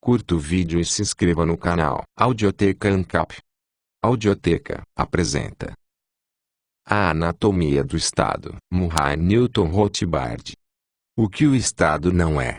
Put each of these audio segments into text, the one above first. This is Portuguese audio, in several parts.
Curta o vídeo e se inscreva no canal. Audioteca ANCAP. Audioteca apresenta A Anatomia do Estado. Murray Newton Rothbard. O que o Estado não é?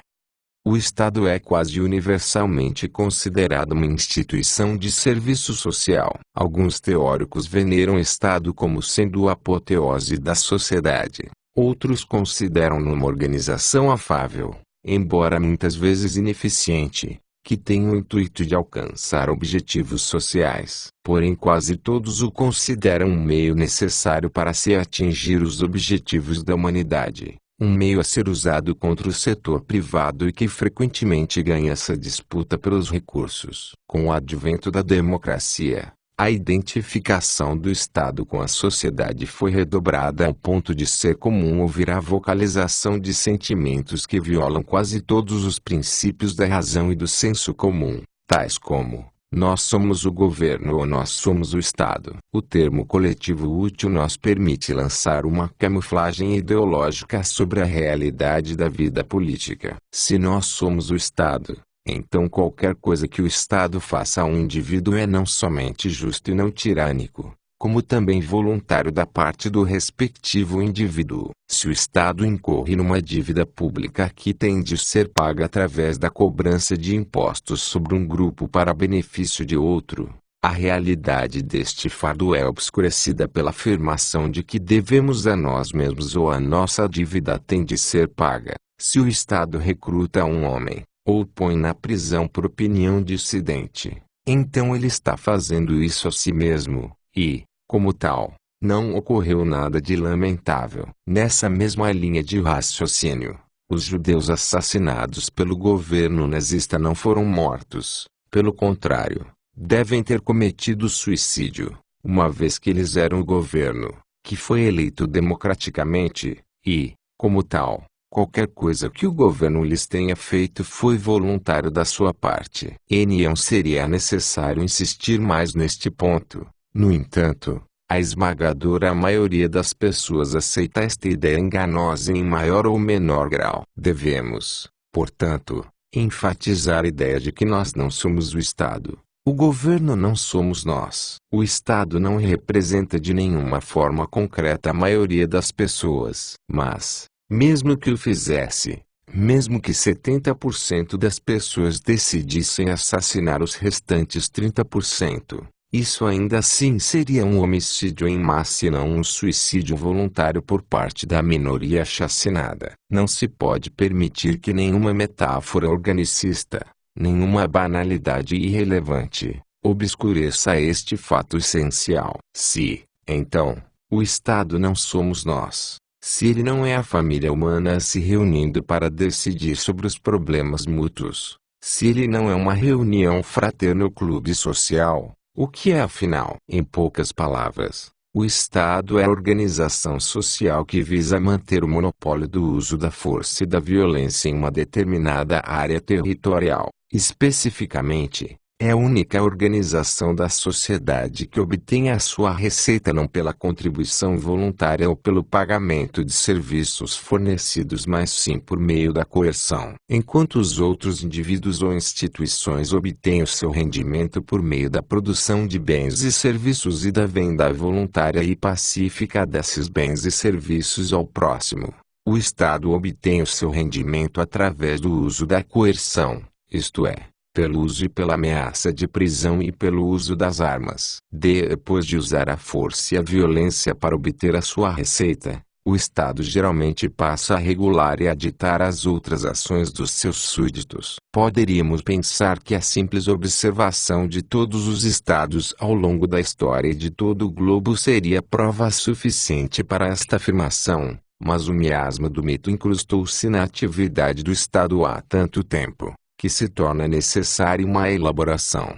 O Estado é quase universalmente considerado uma instituição de serviço social. Alguns teóricos veneram o Estado como sendo a apoteose da sociedade. Outros consideram-no uma organização afável, embora muitas vezes ineficiente, que tem o intuito de alcançar objetivos sociais. Porém, quase todos o consideram um meio necessário para se atingir os objetivos da humanidade. Um meio a ser usado contra o setor privado e que frequentemente ganha essa disputa pelos recursos. Com o advento da democracia, a identificação do Estado com a sociedade foi redobrada ao ponto de ser comum ouvir a vocalização de sentimentos que violam quase todos os princípios da razão e do senso comum, tais como: nós somos o governo ou nós somos o Estado. O termo coletivo útil nos permite lançar uma camuflagem ideológica sobre a realidade da vida política. Se nós somos o Estado, então qualquer coisa que o Estado faça a um indivíduo é não somente justo e não tirânico, como também voluntário da parte do respectivo indivíduo. Se o Estado incorre numa dívida pública que tem de ser paga através da cobrança de impostos sobre um grupo para benefício de outro, a realidade deste fardo é obscurecida pela afirmação de que devemos a nós mesmos ou a nossa dívida tem de ser paga. Se o Estado recruta um homem, ou põe na prisão por opinião dissidente, então ele está fazendo isso a si mesmo, e, como tal, não ocorreu nada de lamentável. Nessa mesma linha de raciocínio, os judeus assassinados pelo governo nazista não foram mortos. Pelo contrário, devem ter cometido suicídio, uma vez que eles eram o governo, que foi eleito democraticamente, e, como tal, qualquer coisa que o governo lhes tenha feito foi voluntário da sua parte. Não seria necessário insistir mais neste ponto. No entanto, a esmagadora maioria das pessoas aceita esta ideia enganosa em maior ou menor grau. Devemos, portanto, enfatizar a ideia de que nós não somos o Estado. O governo não somos nós. O Estado não representa de nenhuma forma concreta a maioria das pessoas. Mas, mesmo que o fizesse, mesmo que 70% das pessoas decidissem assassinar os restantes 30%, isso ainda assim seria um homicídio em massa e não um suicídio voluntário por parte da minoria chacinada. Não se pode permitir que nenhuma metáfora organicista, nenhuma banalidade irrelevante, obscureça este fato essencial. Se, então, o Estado não somos nós, se ele não é a família humana se reunindo para decidir sobre os problemas mútuos, se ele não é uma reunião fraterna ou clube social, o que é afinal? Em poucas palavras, o Estado é a organização social que visa manter o monopólio do uso da força e da violência em uma determinada área territorial. Especificamente, é a única organização da sociedade que obtém a sua receita não pela contribuição voluntária ou pelo pagamento de serviços fornecidos, mas sim por meio da coerção. Enquanto os outros indivíduos ou instituições obtêm o seu rendimento por meio da produção de bens e serviços e da venda voluntária e pacífica desses bens e serviços ao próximo, o Estado obtém o seu rendimento através do uso da coerção, isto é, pelo uso e pela ameaça de prisão e pelo uso das armas. Depois de usar a força e a violência para obter a sua receita, o Estado geralmente passa a regular e a ditar as outras ações dos seus súditos. Poderíamos pensar que a simples observação de todos os Estados ao longo da história e de todo o globo seria prova suficiente para esta afirmação, mas o miasma do mito incrustou-se na atividade do Estado há tanto tempo, que se torna necessária uma elaboração.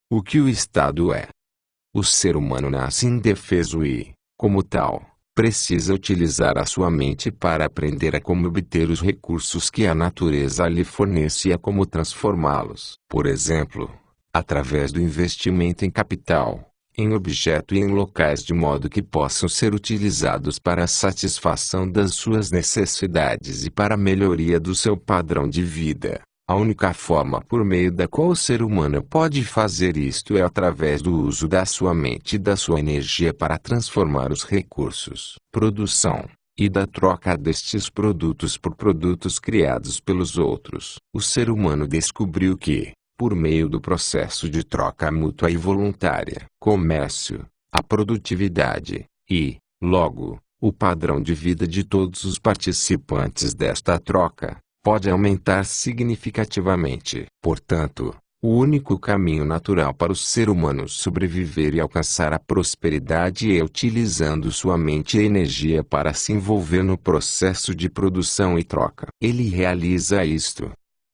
O que o Estado é? O ser humano nasce indefeso e, como tal, precisa utilizar a sua mente para aprender a como obter os recursos que a natureza lhe fornece e a como transformá-los. Por exemplo, através do investimento em capital, em objeto e em locais de modo que possam ser utilizados para a satisfação das suas necessidades e para a melhoria do seu padrão de vida. A única forma por meio da qual o ser humano pode fazer isto é através do uso da sua mente e da sua energia para transformar os recursos, produção, e da troca destes produtos por produtos criados pelos outros. O ser humano descobriu que, por meio do processo de troca mútua e voluntária, comércio, a produtividade, e, logo, o padrão de vida de todos os participantes desta troca, pode aumentar significativamente. Portanto, o único caminho natural para o ser humano sobreviver e alcançar a prosperidade é utilizando sua mente e energia para se envolver no processo de produção e troca. Ele realiza isto: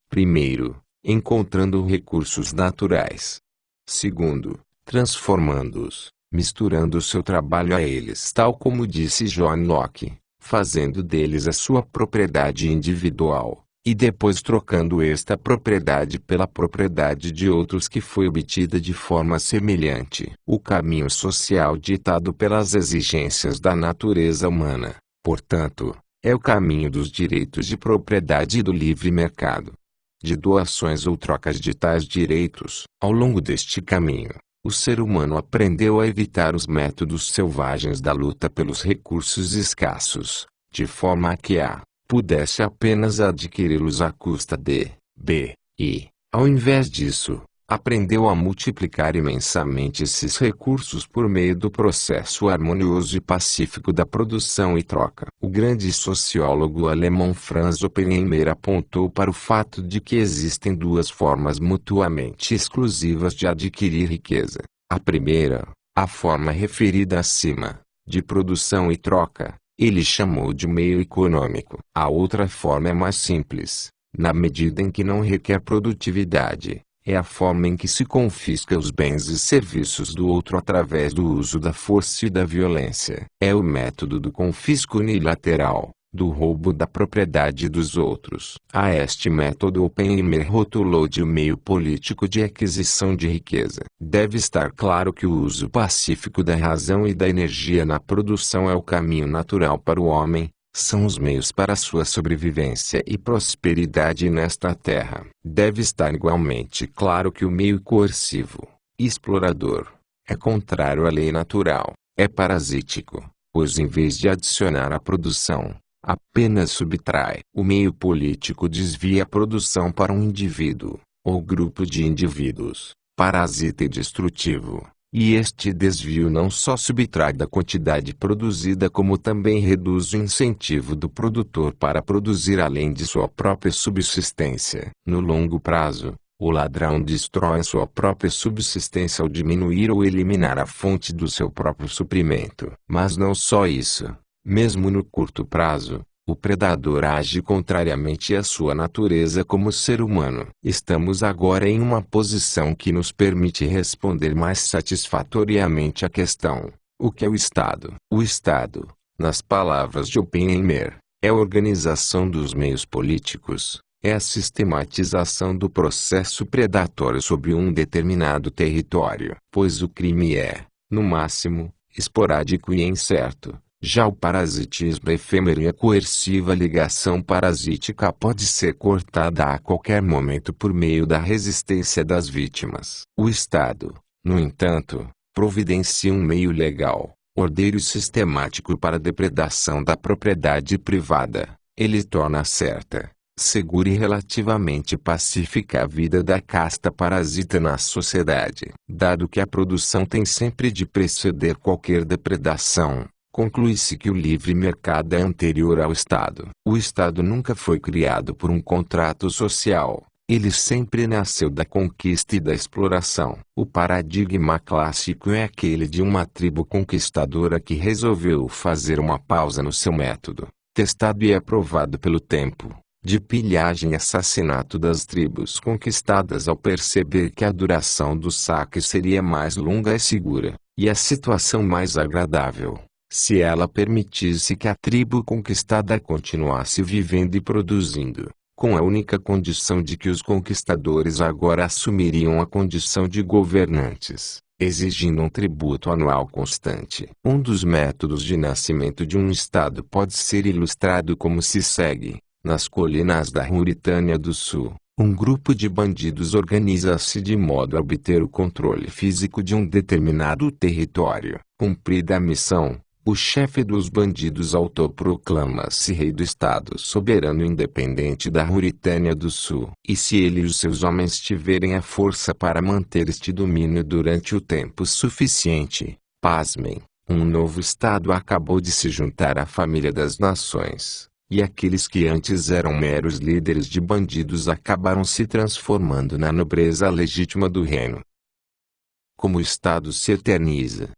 primeiro, encontrando recursos naturais. Segundo, transformando-os, misturando seu trabalho a eles, tal como disse John Locke, fazendo deles a sua propriedade individual, e depois trocando esta propriedade pela propriedade de outros que foi obtida de forma semelhante. O caminho social ditado pelas exigências da natureza humana, portanto, é o caminho dos direitos de propriedade e do livre mercado, de doações ou trocas de tais direitos. Ao longo deste caminho, o ser humano aprendeu a evitar os métodos selvagens da luta pelos recursos escassos, de forma a que A pudesse apenas adquiri-los à custa de B, e, ao invés disso, aprendeu a multiplicar imensamente esses recursos por meio do processo harmonioso e pacífico da produção e troca. O grande sociólogo alemão Franz Oppenheimer apontou para o fato de que existem duas formas mutuamente exclusivas de adquirir riqueza. A primeira, a forma referida acima, de produção e troca, ele chamou de meio econômico. A outra forma é mais simples, na medida em que não requer produtividade. É a forma em que se confisca os bens e serviços do outro através do uso da força e da violência. É o método do confisco unilateral, do roubo da propriedade dos outros. A este método Oppenheimer rotulou de meio político de aquisição de riqueza. Deve estar claro que o uso pacífico da razão e da energia na produção é o caminho natural para o homem, são os meios para sua sobrevivência e prosperidade nesta terra. Deve estar igualmente claro que o meio coercivo, explorador, é contrário à lei natural, é parasítico, pois em vez de adicionar à produção, apenas subtrai. O meio político desvia a produção para um indivíduo, ou grupo de indivíduos, parasita e destrutivo. E este desvio não só subtrai da quantidade produzida como também reduz o incentivo do produtor para produzir além de sua própria subsistência. No longo prazo, o ladrão destrói sua própria subsistência ao diminuir ou eliminar a fonte do seu próprio suprimento. Mas não só isso, mesmo no curto prazo, o predador age contrariamente à sua natureza como ser humano. Estamos agora em uma posição que nos permite responder mais satisfatoriamente à questão: o que é o Estado? O Estado, nas palavras de Oppenheimer, é a organização dos meios políticos, é a sistematização do processo predatório sobre um determinado território. Pois o crime é, no máximo, esporádico e incerto. Já o parasitismo efêmero e a coerciva ligação parasítica pode ser cortada a qualquer momento por meio da resistência das vítimas. O Estado, no entanto, providencia um meio legal, ordeiro e sistemático para a depredação da propriedade privada. Ele torna certa, segura e relativamente pacífica a vida da casta parasita na sociedade. Dado que a produção tem sempre de preceder qualquer depredação, conclui-se que o livre mercado é anterior ao Estado. O Estado nunca foi criado por um contrato social, ele sempre nasceu da conquista e da exploração. O paradigma clássico é aquele de uma tribo conquistadora que resolveu fazer uma pausa no seu método, testado e aprovado pelo tempo, de pilhagem e assassinato das tribos conquistadas ao perceber que a duração do saque seria mais longa e segura, e a situação mais agradável, se ela permitisse que a tribo conquistada continuasse vivendo e produzindo, com a única condição de que os conquistadores agora assumiriam a condição de governantes, exigindo um tributo anual constante. Um dos métodos de nascimento de um Estado pode ser ilustrado como se segue. Nas colinas da Mauritânia do Sul, Um grupo de bandidos organiza-se de modo a obter o controle físico de um determinado território. Cumprida a missão, o chefe dos bandidos autoproclama-se rei do Estado soberano independente da Mauritânia do Sul. E se ele e os seus homens tiverem a força para manter este domínio durante o tempo suficiente, pasmem, um novo Estado acabou de se juntar à família das nações. E aqueles que antes eram meros líderes de bandidos acabaram se transformando na nobreza legítima do reino. Como o Estado se eterniza.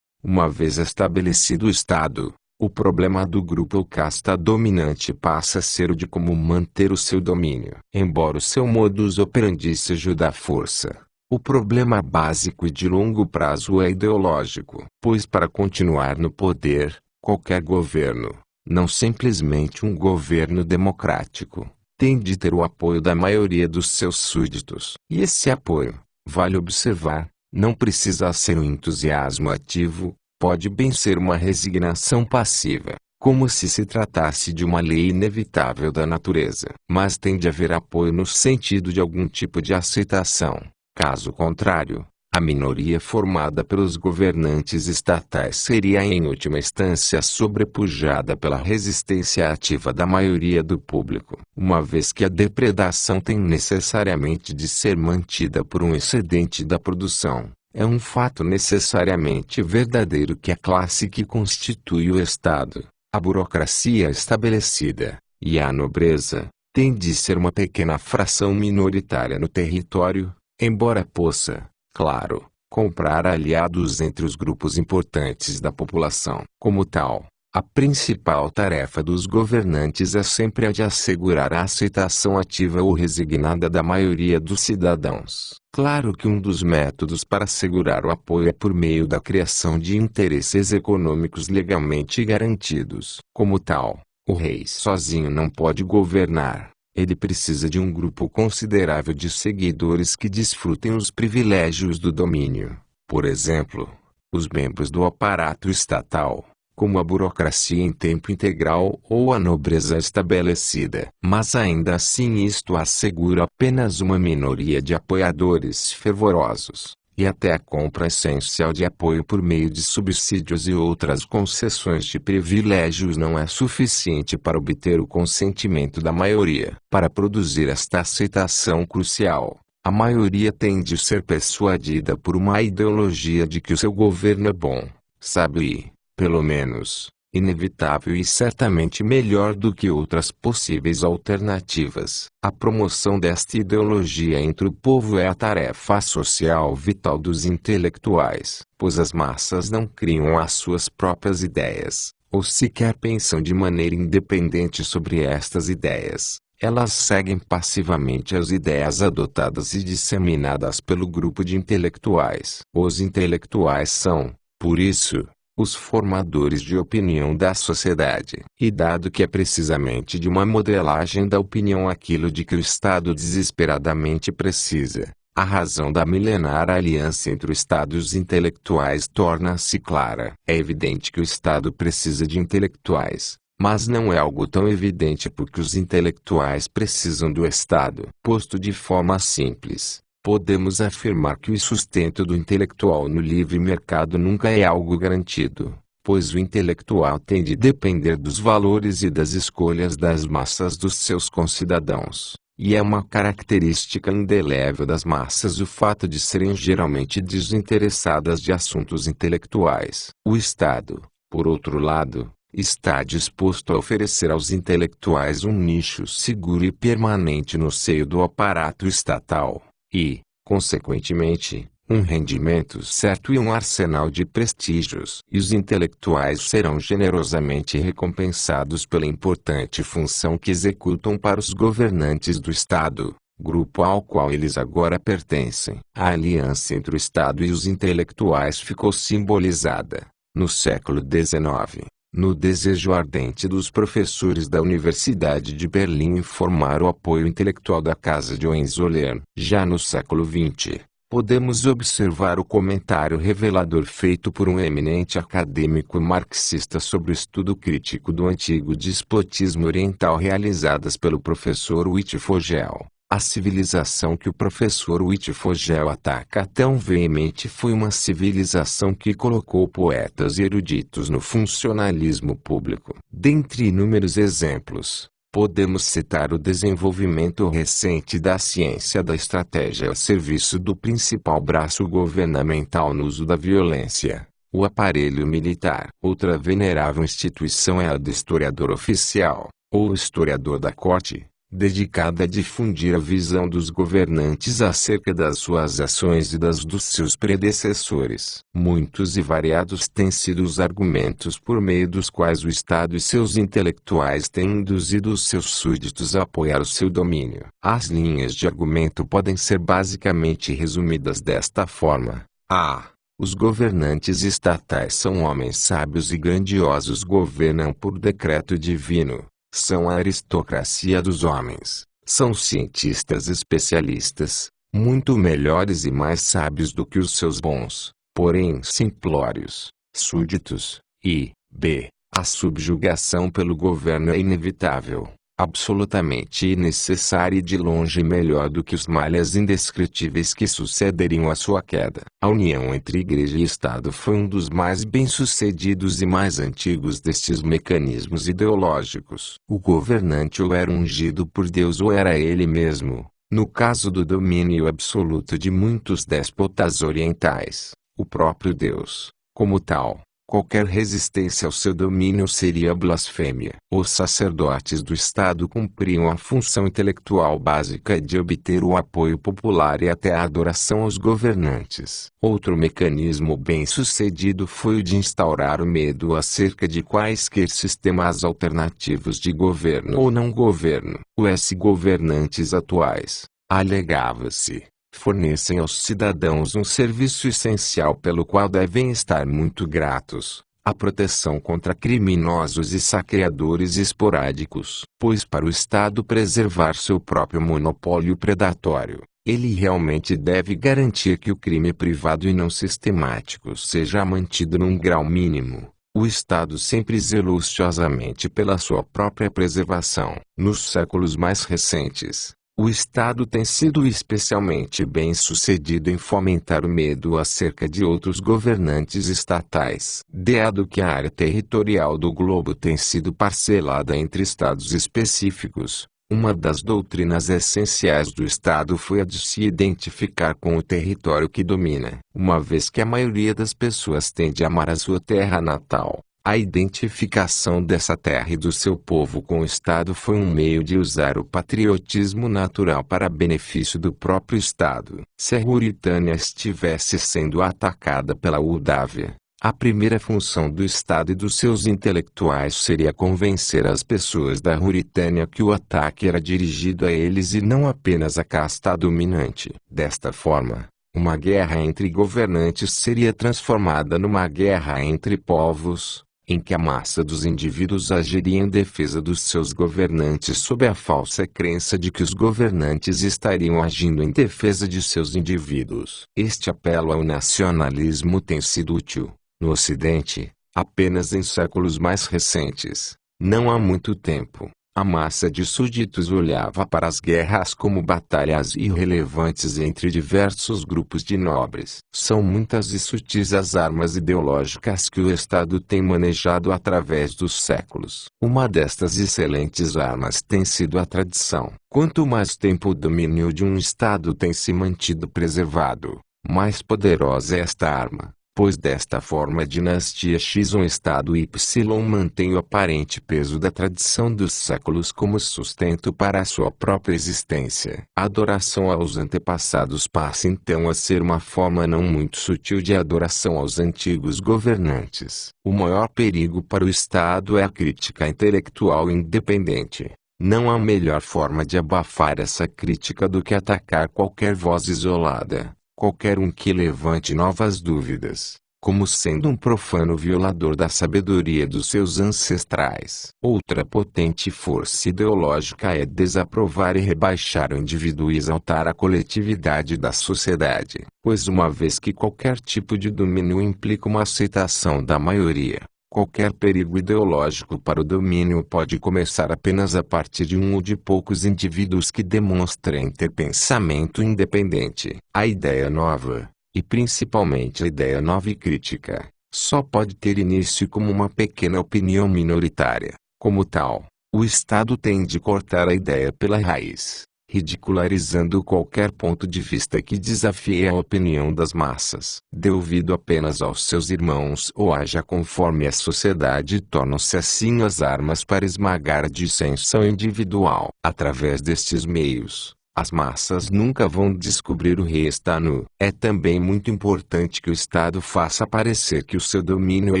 Uma vez estabelecido o Estado, o problema do grupo ou casta dominante passa a ser o de como manter o seu domínio. Embora o seu modus operandi seja o da força, o problema básico e de longo prazo é ideológico. Pois para continuar no poder, qualquer governo, não simplesmente um governo democrático, tem de ter o apoio da maioria dos seus súditos. E esse apoio, vale observar, não precisa ser um entusiasmo ativo, pode bem ser uma resignação passiva, como se tratasse de uma lei inevitável da natureza. Mas tem de haver apoio no sentido de algum tipo de aceitação. Caso contrário, a minoria formada pelos governantes estatais seria em última instância sobrepujada pela resistência ativa da maioria do público. Uma vez que a depredação tem necessariamente de ser mantida por um excedente da produção, é um fato necessariamente verdadeiro que a classe que constitui o Estado, a burocracia estabelecida, e a nobreza, tem de ser uma pequena fração minoritária no território, embora possa, claro, comprar aliados entre os grupos importantes da população. Como tal, a principal tarefa dos governantes é sempre a de assegurar a aceitação ativa ou resignada da maioria dos cidadãos. Claro que um dos métodos para assegurar o apoio é por meio da criação de interesses econômicos legalmente garantidos. Como tal, o rei sozinho não pode governar. Ele precisa de um grupo considerável de seguidores que desfrutem os privilégios do domínio. Por exemplo, os membros do aparato estatal, como a burocracia em tempo integral ou a nobreza estabelecida. Mas ainda assim isto assegura apenas uma minoria de apoiadores fervorosos, e até a compra essencial de apoio por meio de subsídios e outras concessões de privilégios não é suficiente para obter o consentimento da maioria. Para produzir esta aceitação crucial, a maioria tem de ser persuadida por uma ideologia de que o seu governo é bom, sábio e, pelo menos, inevitável e certamente melhor do que outras possíveis alternativas. A promoção desta ideologia entre o povo é a tarefa social vital dos intelectuais, pois as massas não criam as suas próprias ideias, ou sequer pensam de maneira independente sobre estas ideias. Elas seguem passivamente as ideias adotadas e disseminadas pelo grupo de intelectuais. Os intelectuais são, por isso, os formadores de opinião da sociedade. E dado que é precisamente de uma modelagem da opinião aquilo de que o Estado desesperadamente precisa, a razão da milenar aliança entre o Estado e os intelectuais torna-se clara. É evidente que o Estado precisa de intelectuais, mas não é algo tão evidente porque os intelectuais precisam do Estado. Posto de forma simples, podemos afirmar que o sustento do intelectual no livre mercado nunca é algo garantido, pois o intelectual tem de depender dos valores e das escolhas das massas dos seus concidadãos, e é uma característica indelével das massas o fato de serem geralmente desinteressadas de assuntos intelectuais. O Estado, por outro lado, está disposto a oferecer aos intelectuais um nicho seguro e permanente no seio do aparato estatal. E, consequentemente, um rendimento certo e um arsenal de prestígios. E os intelectuais serão generosamente recompensados pela importante função que executam para os governantes do Estado, grupo ao qual eles agora pertencem. A aliança entre o Estado e os intelectuais ficou simbolizada, no século XIX, no desejo ardente dos professores da Universidade de Berlim em formar o apoio intelectual da Casa de Hohenzollern. Já no século XX, podemos observar o comentário revelador feito por um eminente acadêmico marxista sobre o estudo crítico do antigo despotismo oriental realizadas pelo professor Witt Vogel, A civilização que o professor Whitfogel ataca tão veemente foi uma civilização que colocou poetas e eruditos no funcionalismo público. Dentre inúmeros exemplos, podemos citar o desenvolvimento recente da ciência da estratégia a serviço do principal braço governamental no uso da violência, o aparelho militar. Outra venerável instituição é a do historiador oficial, ou historiador da corte, dedicada a difundir a visão dos governantes acerca das suas ações e das dos seus predecessores. Muitos e variados têm sido os argumentos por meio dos quais o Estado e seus intelectuais têm induzido os seus súditos a apoiar o seu domínio. As linhas de argumento podem ser basicamente resumidas desta forma: a. Os governantes estatais são homens sábios e grandiosos, governam por decreto divino. São a aristocracia dos homens, são cientistas especialistas, muito melhores e mais sábios do que os seus bons, porém simplórios, súditos, e, b. A subjugação pelo governo é inevitável, absolutamente necessária e de longe melhor do que os males indescritíveis que sucederiam à sua queda. A união entre Igreja e Estado foi um dos mais bem-sucedidos e mais antigos destes mecanismos ideológicos. O governante ou era ungido por Deus ou era ele mesmo, no caso do domínio absoluto de muitos déspotas orientais, o próprio Deus, como tal. Qualquer resistência ao seu domínio seria blasfêmia. Os sacerdotes do Estado cumpriam a função intelectual básica de obter o apoio popular e até a adoração aos governantes. Outro mecanismo bem-sucedido foi o de instaurar o medo acerca de quaisquer sistemas alternativos de governo ou não governo. Os governantes atuais, alegava-se, fornecem aos cidadãos um serviço essencial pelo qual devem estar muito gratos: a proteção contra criminosos e saqueadores esporádicos. Pois para o Estado preservar seu próprio monopólio predatório, ele realmente deve garantir que o crime privado e não sistemático seja mantido num grau mínimo. O Estado sempre zelou minuciosamente pela sua própria preservação. Nos séculos mais recentes, o Estado tem sido especialmente bem-sucedido em fomentar o medo acerca de outros governantes estatais. Dado que a área territorial do globo tem sido parcelada entre estados específicos, uma das doutrinas essenciais do Estado foi a de se identificar com o território que domina. Uma vez que a maioria das pessoas tende a amar a sua terra natal, a identificação dessa terra e do seu povo com o Estado foi um meio de usar o patriotismo natural para benefício do próprio Estado. Se a Ruritânia estivesse sendo atacada pela Moldávia, a primeira função do Estado e dos seus intelectuais seria convencer as pessoas da Ruritânia que o ataque era dirigido a eles e não apenas à casta dominante. Desta forma, uma guerra entre governantes seria transformada numa guerra entre povos, em que a massa dos indivíduos agiria em defesa dos seus governantes sob a falsa crença de que os governantes estariam agindo em defesa de seus indivíduos. Este apelo ao nacionalismo tem sido útil, no Ocidente, apenas em séculos mais recentes. Não há muito tempo, a massa de súditos olhava para as guerras como batalhas irrelevantes entre diversos grupos de nobres. São muitas e sutis as armas ideológicas que o Estado tem manejado através dos séculos. Uma destas excelentes armas tem sido a tradição. Quanto mais tempo o domínio de um Estado tem se mantido preservado, mais poderosa é esta arma. Pois desta forma a dinastia X ou Estado Y mantém o aparente peso da tradição dos séculos como sustento para a sua própria existência. A adoração aos antepassados passa então a ser uma forma não muito sutil de adoração aos antigos governantes. O maior perigo para o Estado é a crítica intelectual independente. Não há melhor forma de abafar essa crítica do que atacar qualquer voz isolada. Qualquer um que levante novas dúvidas, como sendo um profano violador da sabedoria dos seus ancestrais. Outra potente força ideológica é desaprovar e rebaixar o indivíduo e exaltar a coletividade da sociedade. Pois uma vez que qualquer tipo de domínio implica uma aceitação da maioria, Qualquer perigo ideológico para o domínio pode começar apenas a partir de um ou de poucos indivíduos que demonstrem ter pensamento independente. A ideia nova, e principalmente a ideia nova e crítica, só pode ter início como uma pequena opinião minoritária. Como tal, o Estado tem de cortar a ideia pela raiz, ridicularizando qualquer ponto de vista que desafie a opinião das massas. Dê ouvido apenas aos seus irmãos ou haja conforme a sociedade, tornam-se assim as armas para esmagar a dissensão individual. Através destes meios, as massas nunca vão descobrir o rei está nu. É também muito importante que o Estado faça parecer que o seu domínio é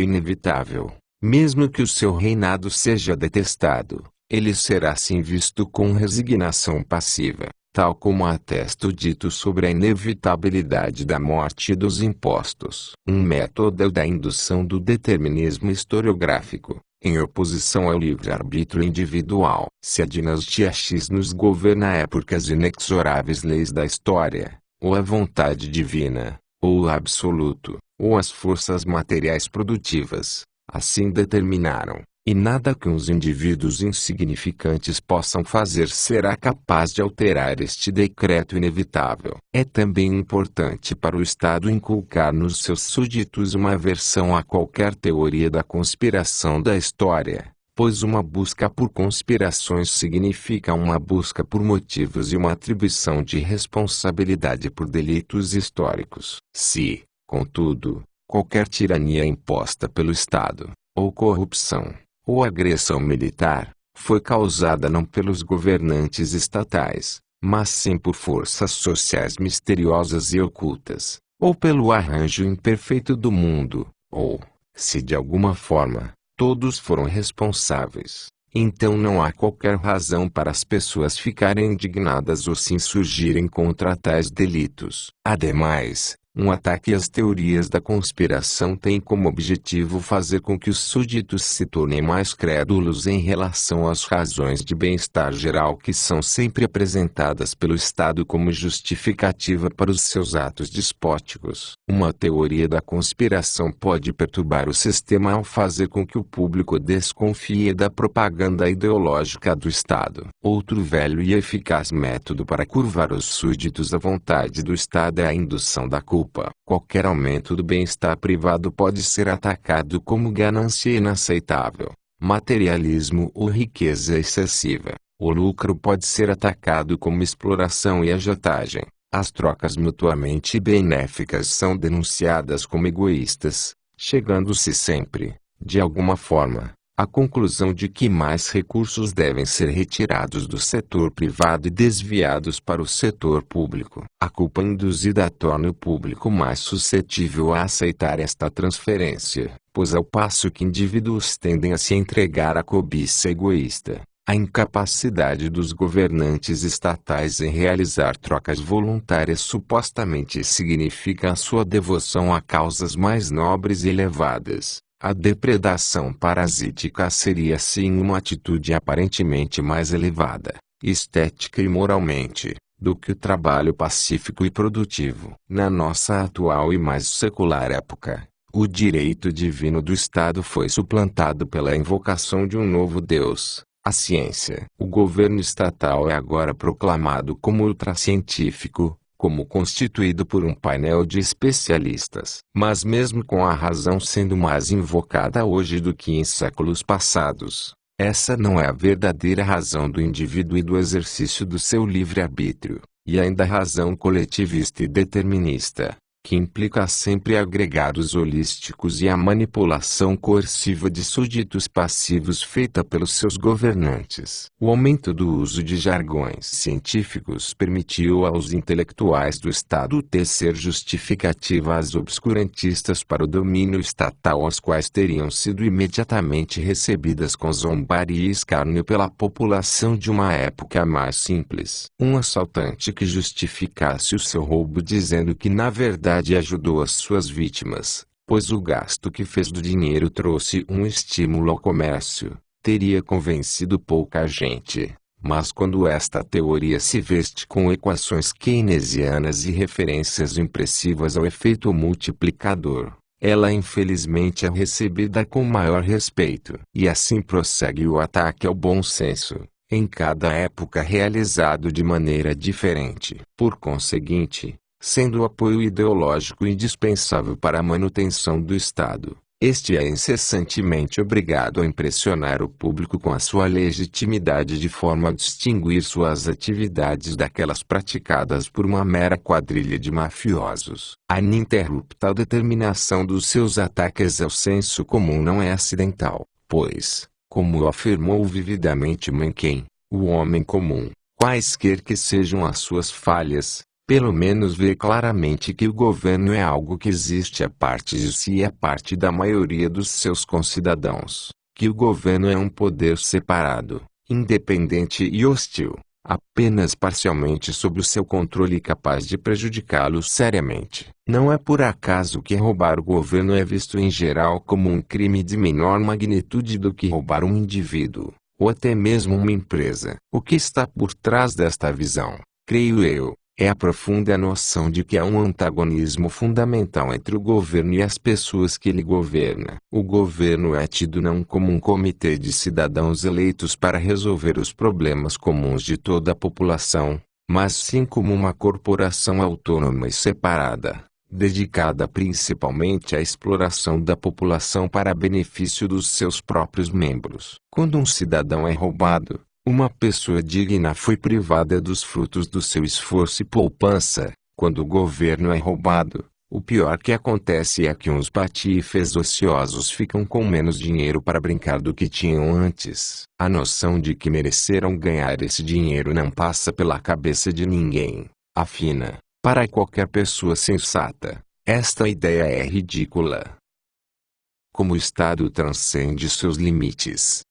inevitável. Mesmo que o seu reinado seja detestado, ele será assim visto com resignação passiva, tal como atesta o dito sobre a inevitabilidade da morte e dos impostos. Um método da indução do determinismo historiográfico, em oposição ao livre-arbítrio individual. Se a dinastia X nos governa é porque as inexoráveis leis da história, ou a vontade divina, ou o absoluto, ou as forças materiais produtivas, assim determinaram. E nada que uns indivíduos insignificantes possam fazer será capaz de alterar este decreto inevitável. É também importante para o Estado inculcar nos seus súditos uma aversão a qualquer teoria da conspiração da história, pois uma busca por conspirações significa uma busca por motivos e uma atribuição de responsabilidade por delitos históricos. Se, contudo, qualquer tirania imposta pelo Estado, ou corrupção, ou agressão militar, foi causada não pelos governantes estatais, mas sim por forças sociais misteriosas e ocultas, ou pelo arranjo imperfeito do mundo, ou, se de alguma forma, todos foram responsáveis, então não há qualquer razão para as pessoas ficarem indignadas ou se insurgirem contra tais delitos. Ademais, um ataque às teorias da conspiração tem como objetivo fazer com que os súditos se tornem mais crédulos em relação às razões de bem-estar geral que são sempre apresentadas pelo Estado como justificativa para os seus atos despóticos. Uma teoria da conspiração pode perturbar o sistema ao fazer com que o público desconfie da propaganda ideológica do Estado. Outro velho e eficaz método para curvar os súditos à vontade do Estado é a indução da culpa. Qualquer aumento do bem-estar privado pode ser atacado como ganância inaceitável, materialismo ou riqueza excessiva. O lucro pode ser atacado como exploração e agiotagem. As trocas mutuamente benéficas são denunciadas como egoístas, chegando-se sempre, de alguma forma, à conclusão de que mais recursos devem ser retirados do setor privado e desviados para o setor público. A culpa induzida torna o público mais suscetível a aceitar esta transferência, pois ao passo que indivíduos tendem a se entregar à cobiça egoísta, a incapacidade dos governantes estatais em realizar trocas voluntárias supostamente significa a sua devoção a causas mais nobres e elevadas. A depredação parasítica seria sim uma atitude aparentemente mais elevada, estética e moralmente, do que o trabalho pacífico e produtivo. Na nossa atual e mais secular época, o direito divino do Estado foi suplantado pela invocação de um novo Deus, a ciência. O governo estatal é agora proclamado como ultracientífico, como constituído por um painel de especialistas. Mas mesmo com a razão sendo mais invocada hoje do que em séculos passados, essa não é a verdadeira razão do indivíduo e do exercício do seu livre-arbítrio, e ainda a razão coletivista e determinista, que implica sempre agregados holísticos e a manipulação coerciva de súditos passivos feita pelos seus governantes. O aumento do uso de jargões científicos permitiu aos intelectuais do Estado tecer justificativas obscurantistas para o domínio estatal, as quais teriam sido imediatamente recebidas com zombaria e escárnio pela população de uma época mais simples. Um assaltante que justificasse o seu roubo dizendo que na verdade ajudou as suas vítimas, pois o gasto que fez do dinheiro trouxe um estímulo ao comércio, teria convencido pouca gente. Mas quando esta teoria se veste com equações keynesianas e referências impressivas ao efeito multiplicador, ela infelizmente é recebida com maior respeito. E assim prossegue o ataque ao bom senso, em cada época realizado de maneira diferente. Por conseguinte, sendo o apoio ideológico indispensável para a manutenção do Estado, este é incessantemente obrigado a impressionar o público com a sua legitimidade de forma a distinguir suas atividades daquelas praticadas por uma mera quadrilha de mafiosos. A ininterrupta determinação dos seus ataques ao senso comum não é acidental, pois, como afirmou vividamente Mencken, o homem comum, quaisquer que sejam as suas falhas, pelo menos vê claramente que o governo é algo que existe à parte de si e à parte da maioria dos seus concidadãos, que o governo é um poder separado, independente e hostil, apenas parcialmente sob o seu controle e capaz de prejudicá-lo seriamente. Não é por acaso que roubar o governo é visto em geral como um crime de menor magnitude do que roubar um indivíduo, ou até mesmo uma empresa. O que está por trás desta visão, creio eu, é a profunda noção de que há um antagonismo fundamental entre o governo e as pessoas que ele governa. O governo é tido não como um comitê de cidadãos eleitos para resolver os problemas comuns de toda a população, mas sim como uma corporação autônoma e separada, dedicada principalmente à exploração da população para benefício dos seus próprios membros. Quando um cidadão é roubado, uma pessoa digna foi privada dos frutos do seu esforço e poupança. Quando o governo é roubado, o pior que acontece é que uns patifes ociosos ficam com menos dinheiro para brincar do que tinham antes. A noção de que mereceram ganhar esse dinheiro não passa pela cabeça de ninguém. Afina, para qualquer pessoa sensata, esta ideia é ridícula. Como o Estado transcende seus limites.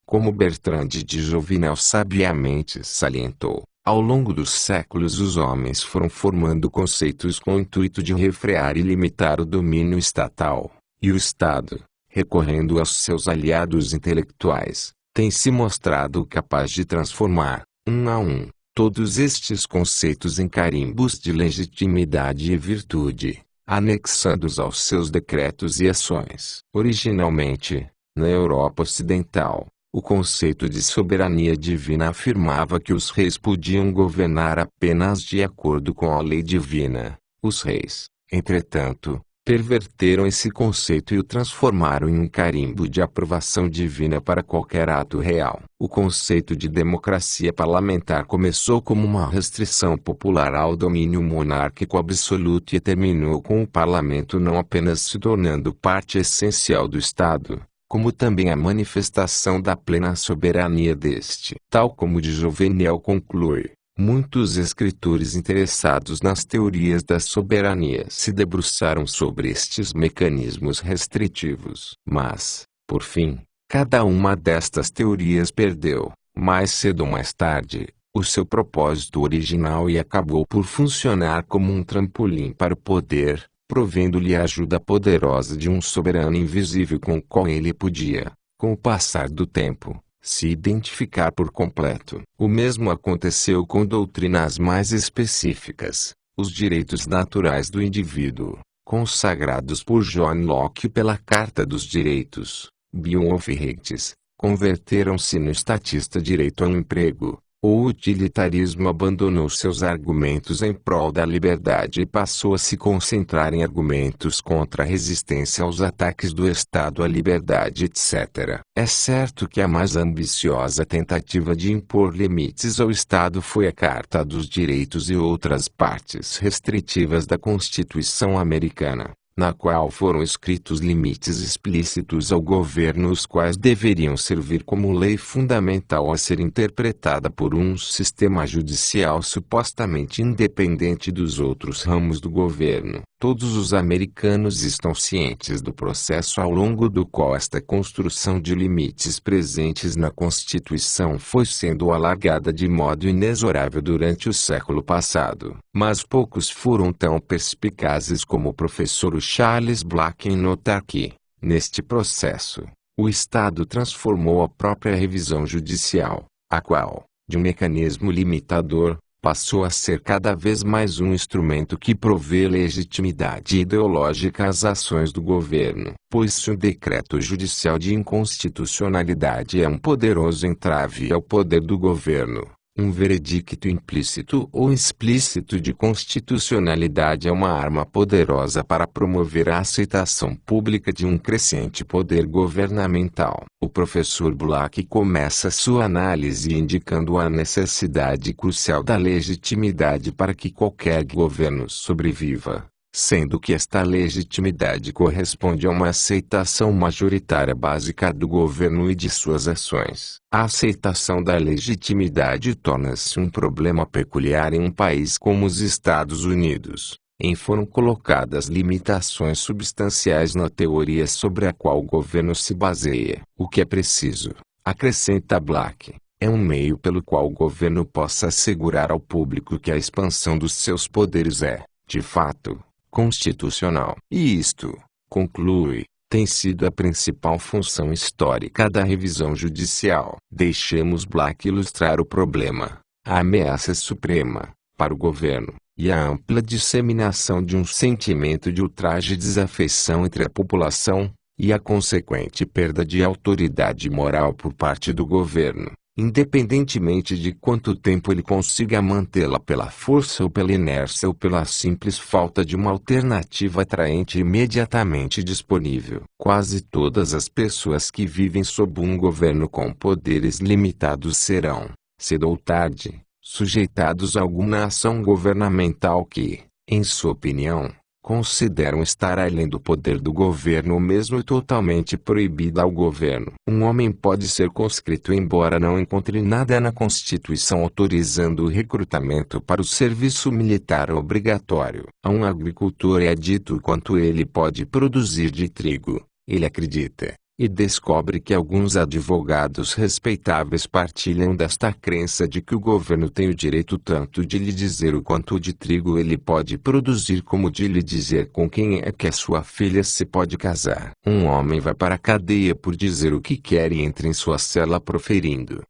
Como Bertrand de Jovinel sabiamente salientou, ao longo dos séculos os homens foram formando conceitos com o intuito de refrear e limitar o domínio estatal, e o Estado, recorrendo aos seus aliados intelectuais, tem se mostrado capaz de transformar, um a um, todos estes conceitos em carimbos de legitimidade e virtude, anexando-os aos seus decretos e ações. Originalmente, na Europa Ocidental, o conceito de soberania divina afirmava que os reis podiam governar apenas de acordo com a lei divina. Os reis, entretanto, perverteram esse conceito e o transformaram em um carimbo de aprovação divina para qualquer ato real. O conceito de democracia parlamentar começou como uma restrição popular ao domínio monárquico absoluto e terminou com o parlamento não apenas se tornando parte essencial do Estado, como também a manifestação da plena soberania deste. Tal como de Jovenel conclui, muitos escritores interessados nas teorias da soberania se debruçaram sobre estes mecanismos restritivos. Mas, por fim, cada uma destas teorias perdeu, mais cedo ou mais tarde, o seu propósito original e acabou por funcionar como um trampolim para o poder, provendo-lhe a ajuda poderosa de um soberano invisível com o qual ele podia, com o passar do tempo, se identificar por completo. O mesmo aconteceu com doutrinas mais específicas, os direitos naturais do indivíduo, consagrados por John Locke pela Carta dos Direitos, Bill of Rights, converteram-se no estatista direito ao emprego. O utilitarismo abandonou seus argumentos em prol da liberdade e passou a se concentrar em argumentos contra a resistência aos ataques do Estado à liberdade, etc. É certo que a mais ambiciosa tentativa de impor limites ao Estado foi a Carta dos Direitos e outras partes restritivas da Constituição americana, na qual foram escritos limites explícitos ao governo, os quais deveriam servir como lei fundamental a ser interpretada por um sistema judicial supostamente independente dos outros ramos do governo. Todos os americanos estão cientes do processo ao longo do qual esta construção de limites presentes na Constituição foi sendo alargada de modo inexorável durante o século passado. Mas poucos foram tão perspicazes como o professor Charles Black em notar que, neste processo, o Estado transformou a própria revisão judicial, a qual, de um mecanismo limitador, passou a ser cada vez mais um instrumento que provê legitimidade ideológica às ações do governo. Pois se um decreto judicial de inconstitucionalidade é um poderoso entrave ao poder do governo, um veredicto implícito ou explícito de constitucionalidade é uma arma poderosa para promover a aceitação pública de um crescente poder governamental. O professor Black começa sua análise indicando a necessidade crucial da legitimidade para que qualquer governo sobreviva, sendo que esta legitimidade corresponde a uma aceitação majoritária básica do governo e de suas ações. A aceitação da legitimidade torna-se um problema peculiar em um país como os Estados Unidos, em foram colocadas limitações substanciais na teoria sobre a qual o governo se baseia. O que é preciso, acrescenta Black, é um meio pelo qual o governo possa assegurar ao público que a expansão dos seus poderes é, de fato, constitucional. E isto, conclui, tem sido a principal função histórica da revisão judicial. Deixemos Black ilustrar o problema, a ameaça suprema, para o governo, e a ampla disseminação de um sentimento de ultraje e desafeição entre a população, e a consequente perda de autoridade moral por parte do governo, independentemente de quanto tempo ele consiga mantê-la pela força ou pela inércia ou pela simples falta de uma alternativa atraente imediatamente disponível. Quase todas as pessoas que vivem sob um governo com poderes limitados serão, cedo ou tarde, sujeitados a alguma ação governamental que, em sua opinião, consideram estar além do poder do governo ou mesmo totalmente proibida ao governo. Um homem pode ser conscrito embora não encontre nada na Constituição autorizando o recrutamento para o serviço militar obrigatório. A um agricultor é dito quanto ele pode produzir de trigo. Ele acredita, e descobre que alguns advogados respeitáveis partilham desta crença de que o governo tem o direito tanto de lhe dizer o quanto de trigo ele pode produzir como de lhe dizer com quem é que a sua filha se pode casar. Um homem vai para a cadeia por dizer o que quer e entra em sua cela proferindo.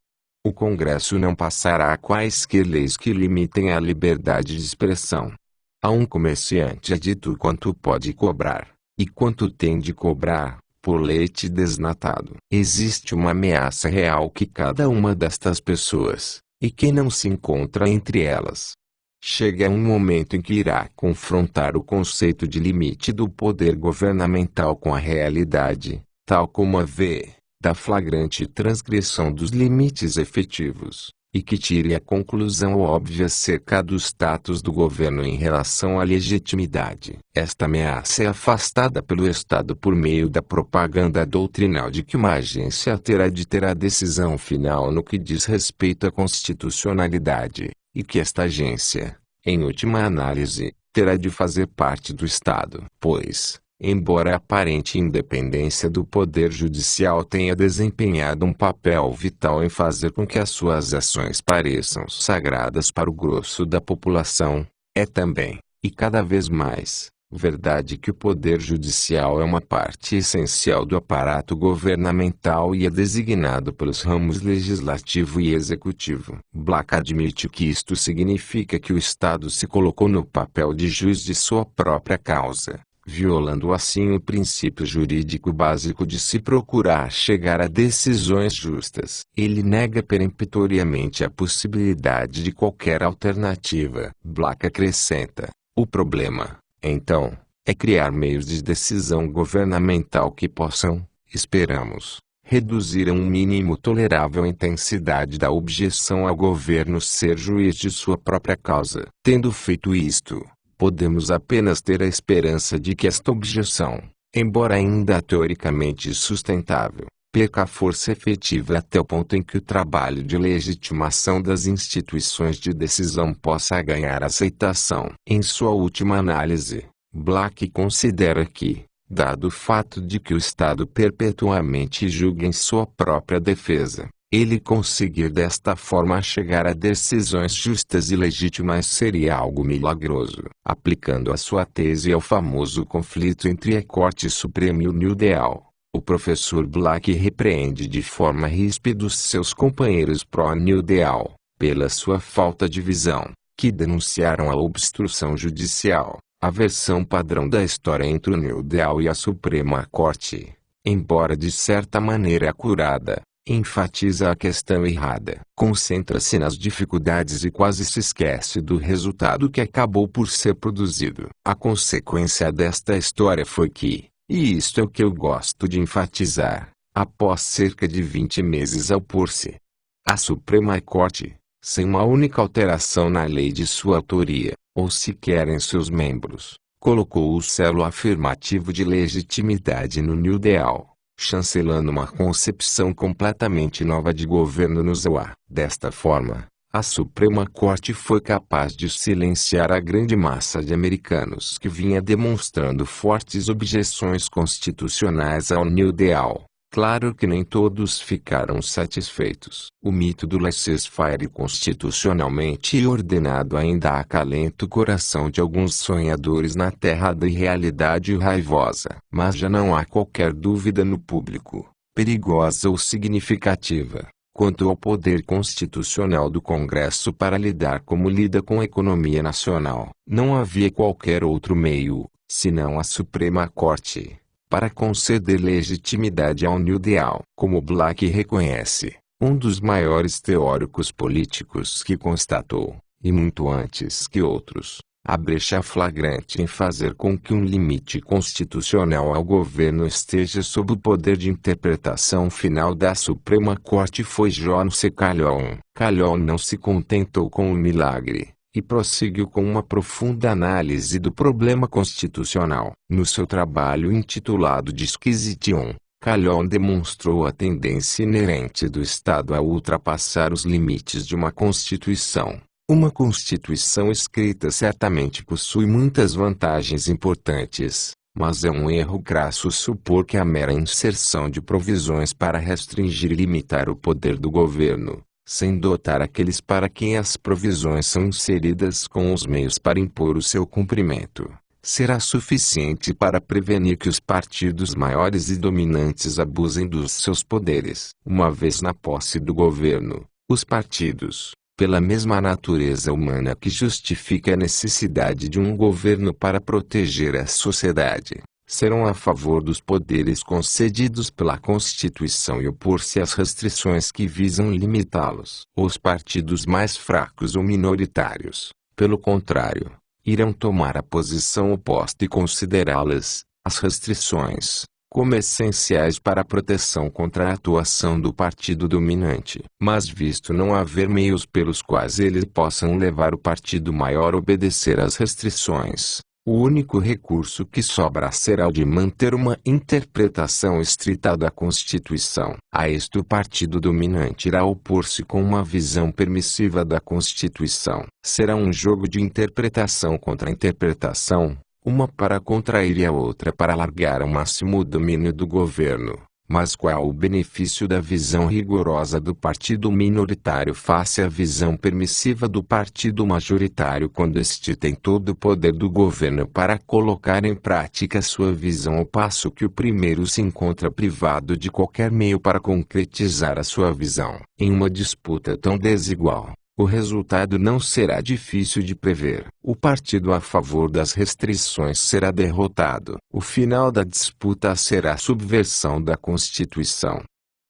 O Congresso não passará quaisquer leis que limitem a liberdade de expressão. A um comerciante é dito quanto pode cobrar, e quanto tem de cobrar, por leite desnatado. Existe uma ameaça real que cada uma destas pessoas, e quem não se encontra entre elas, chega um momento em que irá confrontar o conceito de limite do poder governamental com a realidade, tal como a vê, da flagrante transgressão dos limites efetivos, e que tire a conclusão óbvia acerca do status do governo em relação à legitimidade. Esta ameaça é afastada pelo Estado por meio da propaganda doutrinal de que uma agência terá de ter a decisão final no que diz respeito à constitucionalidade, e que esta agência, em última análise, terá de fazer parte do Estado. Pois, embora a aparente independência do poder judicial tenha desempenhado um papel vital em fazer com que as suas ações pareçam sagradas para o grosso da população, é também, e cada vez mais, verdade que o poder judicial é uma parte essencial do aparato governamental e é designado pelos ramos legislativo e executivo. Black admite que isto significa que o Estado se colocou no papel de juiz de sua própria causa, violando assim o princípio jurídico básico de se procurar chegar a decisões justas. Ele nega peremptoriamente a possibilidade de qualquer alternativa. Black acrescenta: o problema, então, é criar meios de decisão governamental que possam, esperamos, reduzir a um mínimo tolerável a intensidade da objeção ao governo ser juiz de sua própria causa. Tendo feito isto, podemos apenas ter a esperança de que esta objeção, embora ainda teoricamente sustentável, perca a força efetiva até o ponto em que o trabalho de legitimação das instituições de decisão possa ganhar aceitação. Em sua última análise, Black considera que, dado o fato de que o Estado perpetuamente julga em sua própria defesa, ele conseguir desta forma chegar a decisões justas e legítimas seria algo milagroso. Aplicando a sua tese ao famoso conflito entre a Corte Suprema e o New Deal, o professor Black repreende de forma ríspida os seus companheiros pró-New Deal, pela sua falta de visão, que denunciaram a obstrução judicial. A versão padrão da história entre o New Deal e a Suprema Corte, embora de certa maneira acurada, enfatiza a questão errada. Concentra-se nas dificuldades e quase se esquece do resultado que acabou por ser produzido. A consequência desta história foi que, e isto é o que eu gosto de enfatizar, após cerca de 20 meses ao pôr-se a Suprema Corte, sem uma única alteração na lei de sua autoria, ou sequer em seus membros, colocou o selo afirmativo de legitimidade no New Deal, chancelando uma concepção completamente nova de governo no ZEUA. Desta forma, a Suprema Corte foi capaz de silenciar a grande massa de americanos que vinha demonstrando fortes objeções constitucionais ao New Deal. Claro que nem todos ficaram satisfeitos. O mito do laissez-faire constitucionalmente ordenado ainda acalenta o coração de alguns sonhadores na terra da irrealidade raivosa. Mas já não há qualquer dúvida no público, perigosa ou significativa, quanto ao poder constitucional do Congresso para lidar como lida com a economia nacional. Não havia qualquer outro meio, senão a Suprema Corte, para conceder legitimidade ao New Deal. Como Black reconhece, um dos maiores teóricos políticos que constatou, e muito antes que outros, a brecha flagrante em fazer com que um limite constitucional ao governo esteja sob o poder de interpretação final da Suprema Corte foi John C. Calhoun. Calhoun não se contentou com o milagre, e prosseguiu com uma profunda análise do problema constitucional. No seu trabalho intitulado Disquisition, Calhoun demonstrou a tendência inerente do Estado a ultrapassar os limites de uma Constituição. Uma Constituição escrita certamente possui muitas vantagens importantes, mas é um erro crasso supor que a mera inserção de provisões para restringir e limitar o poder do governo, sem dotar aqueles para quem as provisões são inseridas com os meios para impor o seu cumprimento, será suficiente para prevenir que os partidos maiores e dominantes abusem dos seus poderes. Uma vez na posse do governo, os partidos, pela mesma natureza humana que justifica a necessidade de um governo para proteger a sociedade, serão a favor dos poderes concedidos pela Constituição e opor-se às restrições que visam limitá-los. Os partidos mais fracos ou minoritários, pelo contrário, irão tomar a posição oposta e considerá-las, as restrições, como essenciais para a proteção contra a atuação do partido dominante. Mas visto não haver meios pelos quais eles possam levar o partido maior a obedecer às restrições, o único recurso que sobra será o de manter uma interpretação estrita da Constituição. A isto o partido dominante irá opor-se com uma visão permissiva da Constituição. Será um jogo de interpretação contra interpretação, uma para contrair e a outra para alargar ao máximo o domínio do governo. Mas qual o benefício da visão rigorosa do partido minoritário face à visão permissiva do partido majoritário quando este tem todo o poder do governo para colocar em prática sua visão ao passo que o primeiro se encontra privado de qualquer meio para concretizar a sua visão? Em uma disputa tão desigual, o resultado não será difícil de prever. O partido a favor das restrições será derrotado. O final da disputa será a subversão da Constituição.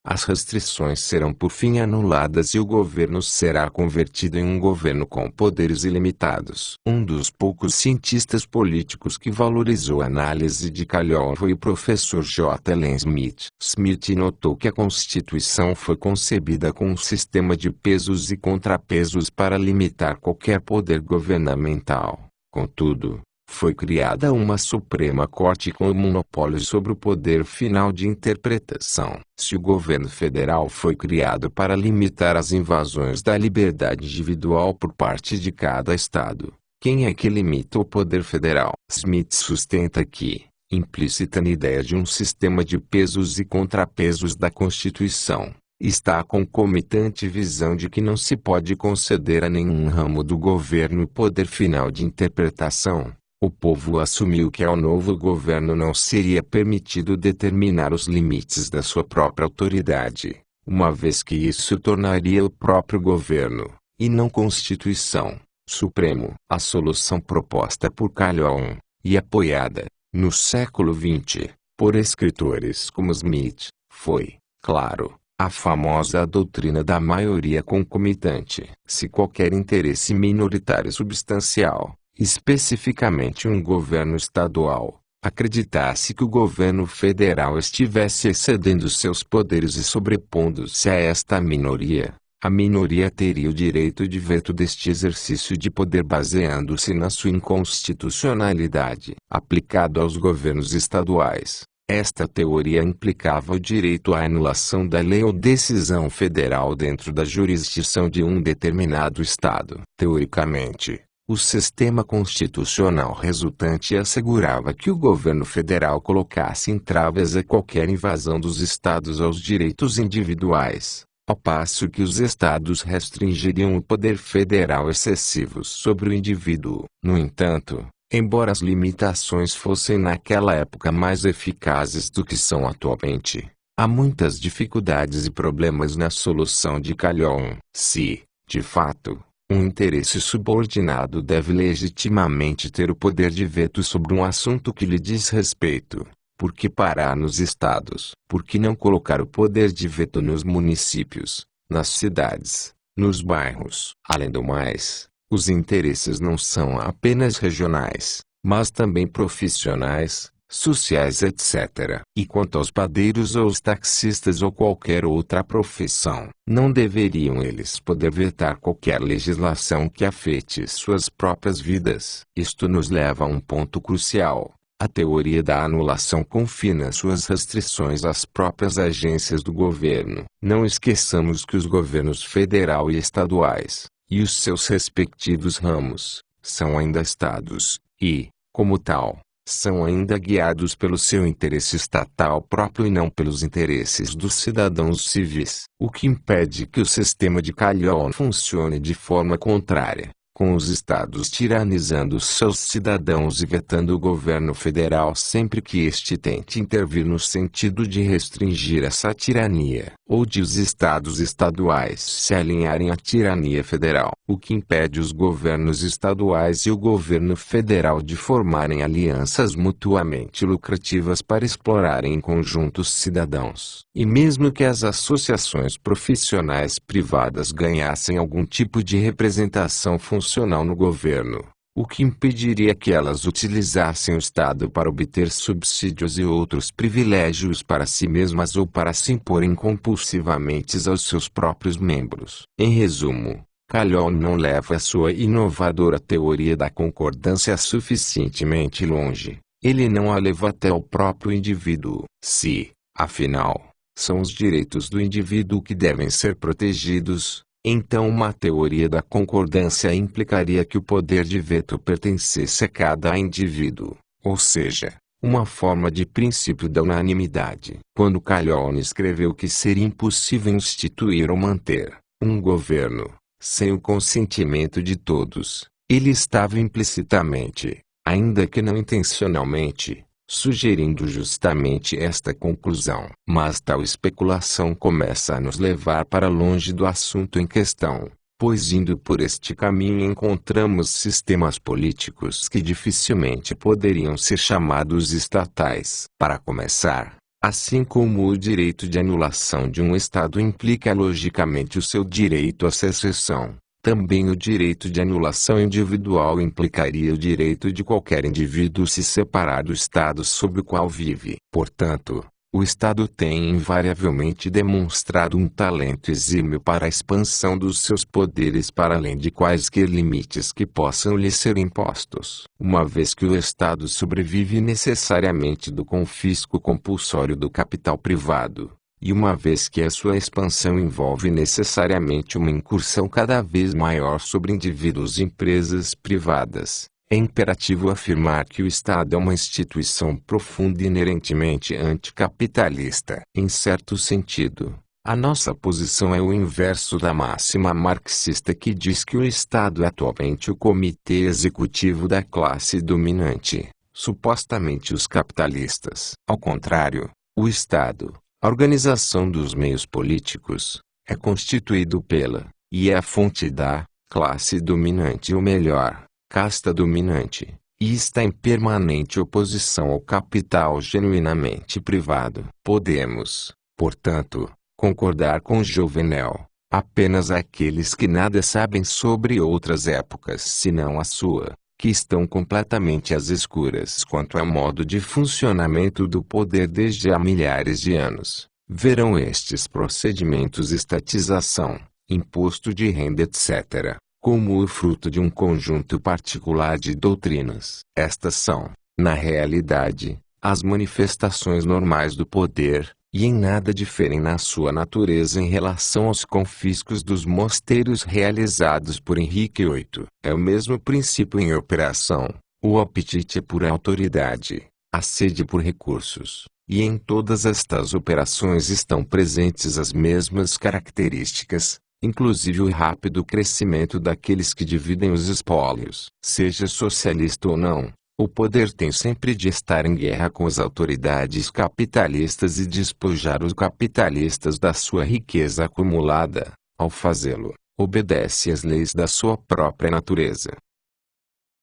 As restrições serão por fim anuladas e o governo será convertido em um governo com poderes ilimitados. Um dos poucos cientistas políticos que valorizou a análise de Calhoun foi o professor J. Allen Smith. Smith notou que a Constituição foi concebida com um sistema de pesos e contrapesos para limitar qualquer poder governamental. Contudo, foi criada uma Suprema Corte com o monopólio sobre o poder final de interpretação. Se o governo federal foi criado para limitar as invasões da liberdade individual por parte de cada estado, quem é que limita o poder federal? Smith sustenta que, implícita na ideia de um sistema de pesos e contrapesos da Constituição, está a concomitante visão de que não se pode conceder a nenhum ramo do governo o poder final de interpretação. O povo assumiu que ao novo governo não seria permitido determinar os limites da sua própria autoridade, uma vez que isso tornaria o próprio governo, e não Constituição, supremo. A solução proposta por Calhoun, e apoiada, no século XX, por escritores como Smith, foi, claro, a famosa doutrina da maioria concomitante. Se qualquer interesse minoritário substancial, especificamente um governo estadual, acreditasse que o governo federal estivesse excedendo seus poderes e sobrepondo-se a esta minoria, a minoria teria o direito de veto deste exercício de poder baseando-se na sua inconstitucionalidade. Aplicado aos governos estaduais, esta teoria implicava o direito à anulação da lei ou decisão federal dentro da jurisdição de um determinado estado. Teoricamente, o sistema constitucional resultante assegurava que o governo federal colocasse entraves a qualquer invasão dos estados aos direitos individuais, ao passo que os estados restringiriam o poder federal excessivo sobre o indivíduo. No entanto, embora as limitações fossem naquela época mais eficazes do que são atualmente, há muitas dificuldades e problemas na solução de Calhoun. Se, de fato, um interesse subordinado deve legitimamente ter o poder de veto sobre um assunto que lhe diz respeito, por que parar nos estados? Por que não colocar o poder de veto nos municípios, nas cidades, nos bairros? Além do mais, os interesses não são apenas regionais, mas também profissionais, sociais, etc. E quanto aos padeiros ou os taxistas ou qualquer outra profissão, não deveriam eles poder vetar qualquer legislação que afete suas próprias vidas? Isto nos leva a um ponto crucial. A teoria da anulação confina suas restrições às próprias agências do governo. Não esqueçamos que os governos federal e estaduais, e os seus respectivos ramos, são ainda estados, e, como tal, são ainda guiados pelo seu interesse estatal próprio e não pelos interesses dos cidadãos civis. O que impede que o sistema de Calhoun funcione de forma contrária, com os estados tiranizando seus cidadãos e vetando o governo federal sempre que este tente intervir no sentido de restringir essa tirania, ou de os estados estaduais se alinharem à tirania federal. O que impede os governos estaduais e o governo federal de formarem alianças mutuamente lucrativas para explorarem em conjunto os cidadãos. E mesmo que as associações profissionais privadas ganhassem algum tipo de representação funcional no governo, o que impediria que elas utilizassem o Estado para obter subsídios e outros privilégios para si mesmas ou para se imporem compulsivamente aos seus próprios membros. Em resumo, Calhoun não leva a sua inovadora teoria da concordância suficientemente longe. Ele não a leva até o próprio indivíduo. Se, afinal, são os direitos do indivíduo que devem ser protegidos, então uma teoria da concordância implicaria que o poder de veto pertencesse a cada indivíduo, ou seja, uma forma de princípio da unanimidade. Quando Calhoun escreveu que seria impossível instituir ou manter um governo sem o consentimento de todos, ele estava implicitamente, ainda que não intencionalmente, sugerindo justamente esta conclusão. Mas tal especulação começa a nos levar para longe do assunto em questão, pois indo por este caminho encontramos sistemas políticos que dificilmente poderiam ser chamados estatais. Para começar, assim como o direito de anulação de um Estado implica logicamente o seu direito à secessão, também o direito de anulação individual implicaria o direito de qualquer indivíduo se separar do Estado sob o qual vive. Portanto, o Estado tem invariavelmente demonstrado um talento exímio para a expansão dos seus poderes para além de quaisquer limites que possam lhe ser impostos. Uma vez que o Estado sobrevive necessariamente do confisco compulsório do capital privado, e uma vez que a sua expansão envolve necessariamente uma incursão cada vez maior sobre indivíduos e empresas privadas, é imperativo afirmar que o Estado é uma instituição profunda e inerentemente anticapitalista. Em certo sentido, a nossa posição é o inverso da máxima marxista que diz que o Estado é atualmente o comitê executivo da classe dominante, supostamente os capitalistas. Ao contrário, o Estado, a organização dos meios políticos, é constituído pela, e é a fonte da, classe dominante ou melhor, casta dominante, e está em permanente oposição ao capital genuinamente privado. Podemos, portanto, concordar com Juvenal: apenas aqueles que nada sabem sobre outras épocas senão a sua, que estão completamente às escuras quanto ao modo de funcionamento do poder desde há milhares de anos, verão estes procedimentos estatização, imposto de renda etc., como o fruto de um conjunto particular de doutrinas. Estas são, na realidade, as manifestações normais do poder, e em nada diferem na sua natureza em relação aos confiscos dos mosteiros realizados por Henrique VIII. É o mesmo princípio em operação: o apetite por autoridade, a sede por recursos, e em todas estas operações estão presentes as mesmas características, inclusive o rápido crescimento daqueles que dividem os espólios. Seja socialista ou não, o poder tem sempre de estar em guerra com as autoridades capitalistas e despojar os capitalistas da sua riqueza acumulada. Ao fazê-lo, obedece às leis da sua própria natureza.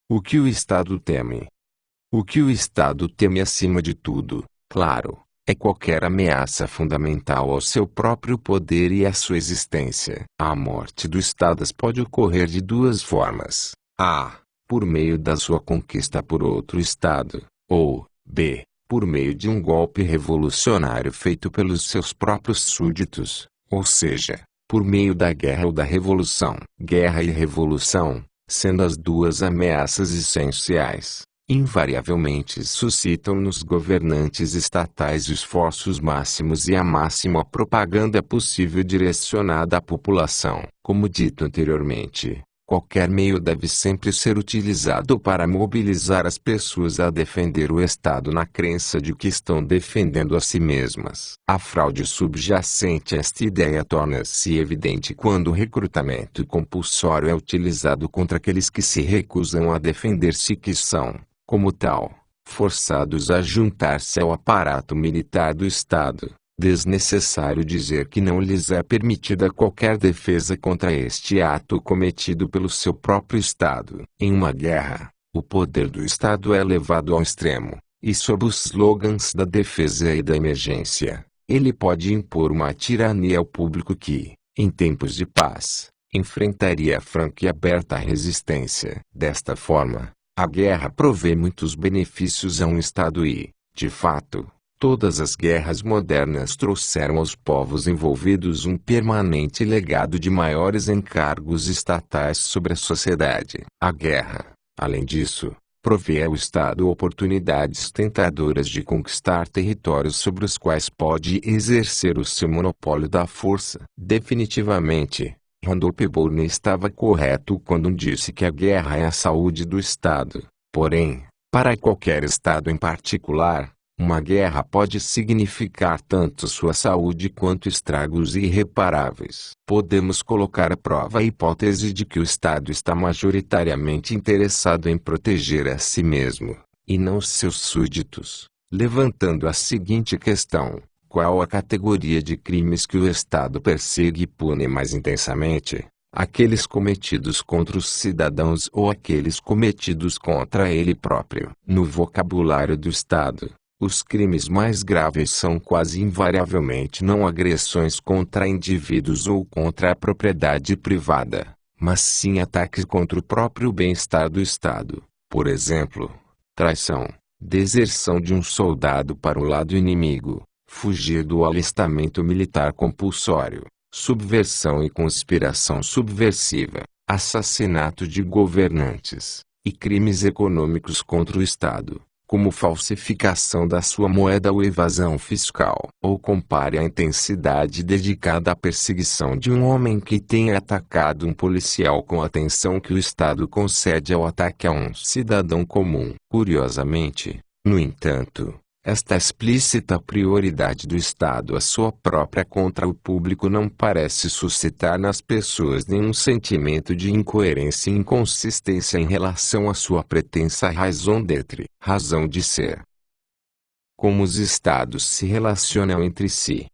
O que o Estado teme? O que o Estado teme acima de tudo, claro, é qualquer ameaça fundamental ao seu próprio poder e à sua existência. A morte do Estado pode ocorrer de duas formas: a, por meio da sua conquista por outro Estado, ou, b, por meio de um golpe revolucionário feito pelos seus próprios súditos, ou seja, por meio da guerra ou da revolução. Guerra e revolução, sendo as duas ameaças essenciais, invariavelmente suscitam nos governantes estatais esforços máximos e a máxima propaganda possível direcionada à população. Como dito anteriormente, qualquer meio deve sempre ser utilizado para mobilizar as pessoas a defender o Estado na crença de que estão defendendo a si mesmas. A fraude subjacente a esta ideia torna-se evidente quando o recrutamento compulsório é utilizado contra aqueles que se recusam a defender-se e que são, como tal, forçados a juntar-se ao aparato militar do Estado. Desnecessário dizer que não lhes é permitida qualquer defesa contra este ato cometido pelo seu próprio Estado. Em uma guerra, o poder do Estado é levado ao extremo, e sob os slogans da defesa e da emergência, ele pode impor uma tirania ao público que, em tempos de paz, enfrentaria franca e aberta resistência. Desta forma, a guerra provê muitos benefícios a um Estado e, de fato, todas as guerras modernas trouxeram aos povos envolvidos um permanente legado de maiores encargos estatais sobre a sociedade. A guerra, além disso, provê ao Estado oportunidades tentadoras de conquistar territórios sobre os quais pode exercer o seu monopólio da força. Definitivamente, Randolph Bourne estava correto quando disse que a guerra é a saúde do Estado. Porém, para qualquer Estado em particular, uma guerra pode significar tanto sua saúde quanto estragos irreparáveis. Podemos colocar à prova a hipótese de que o Estado está majoritariamente interessado em proteger a si mesmo, e não seus súditos, levantando a seguinte questão: qual a categoria de crimes que o Estado persegue e pune mais intensamente? Aqueles cometidos contra os cidadãos ou aqueles cometidos contra ele próprio? No vocabulário do Estado, os crimes mais graves são quase invariavelmente não agressões contra indivíduos ou contra a propriedade privada, mas sim ataques contra o próprio bem-estar do Estado. Por exemplo, traição, deserção de um soldado para o lado inimigo, fugir do alistamento militar compulsório, subversão e conspiração subversiva, assassinato de governantes, e crimes econômicos contra o Estado, como falsificação da sua moeda ou evasão fiscal. Ou compare a intensidade dedicada à perseguição de um homem que tenha atacado um policial com a atenção que o Estado concede ao ataque a um cidadão comum. Curiosamente, no entanto, esta explícita prioridade do Estado à sua própria contra o público não parece suscitar nas pessoas nenhum sentimento de incoerência e inconsistência em relação à sua pretensa raison d'être, razão de ser. Como os Estados se relacionam entre si.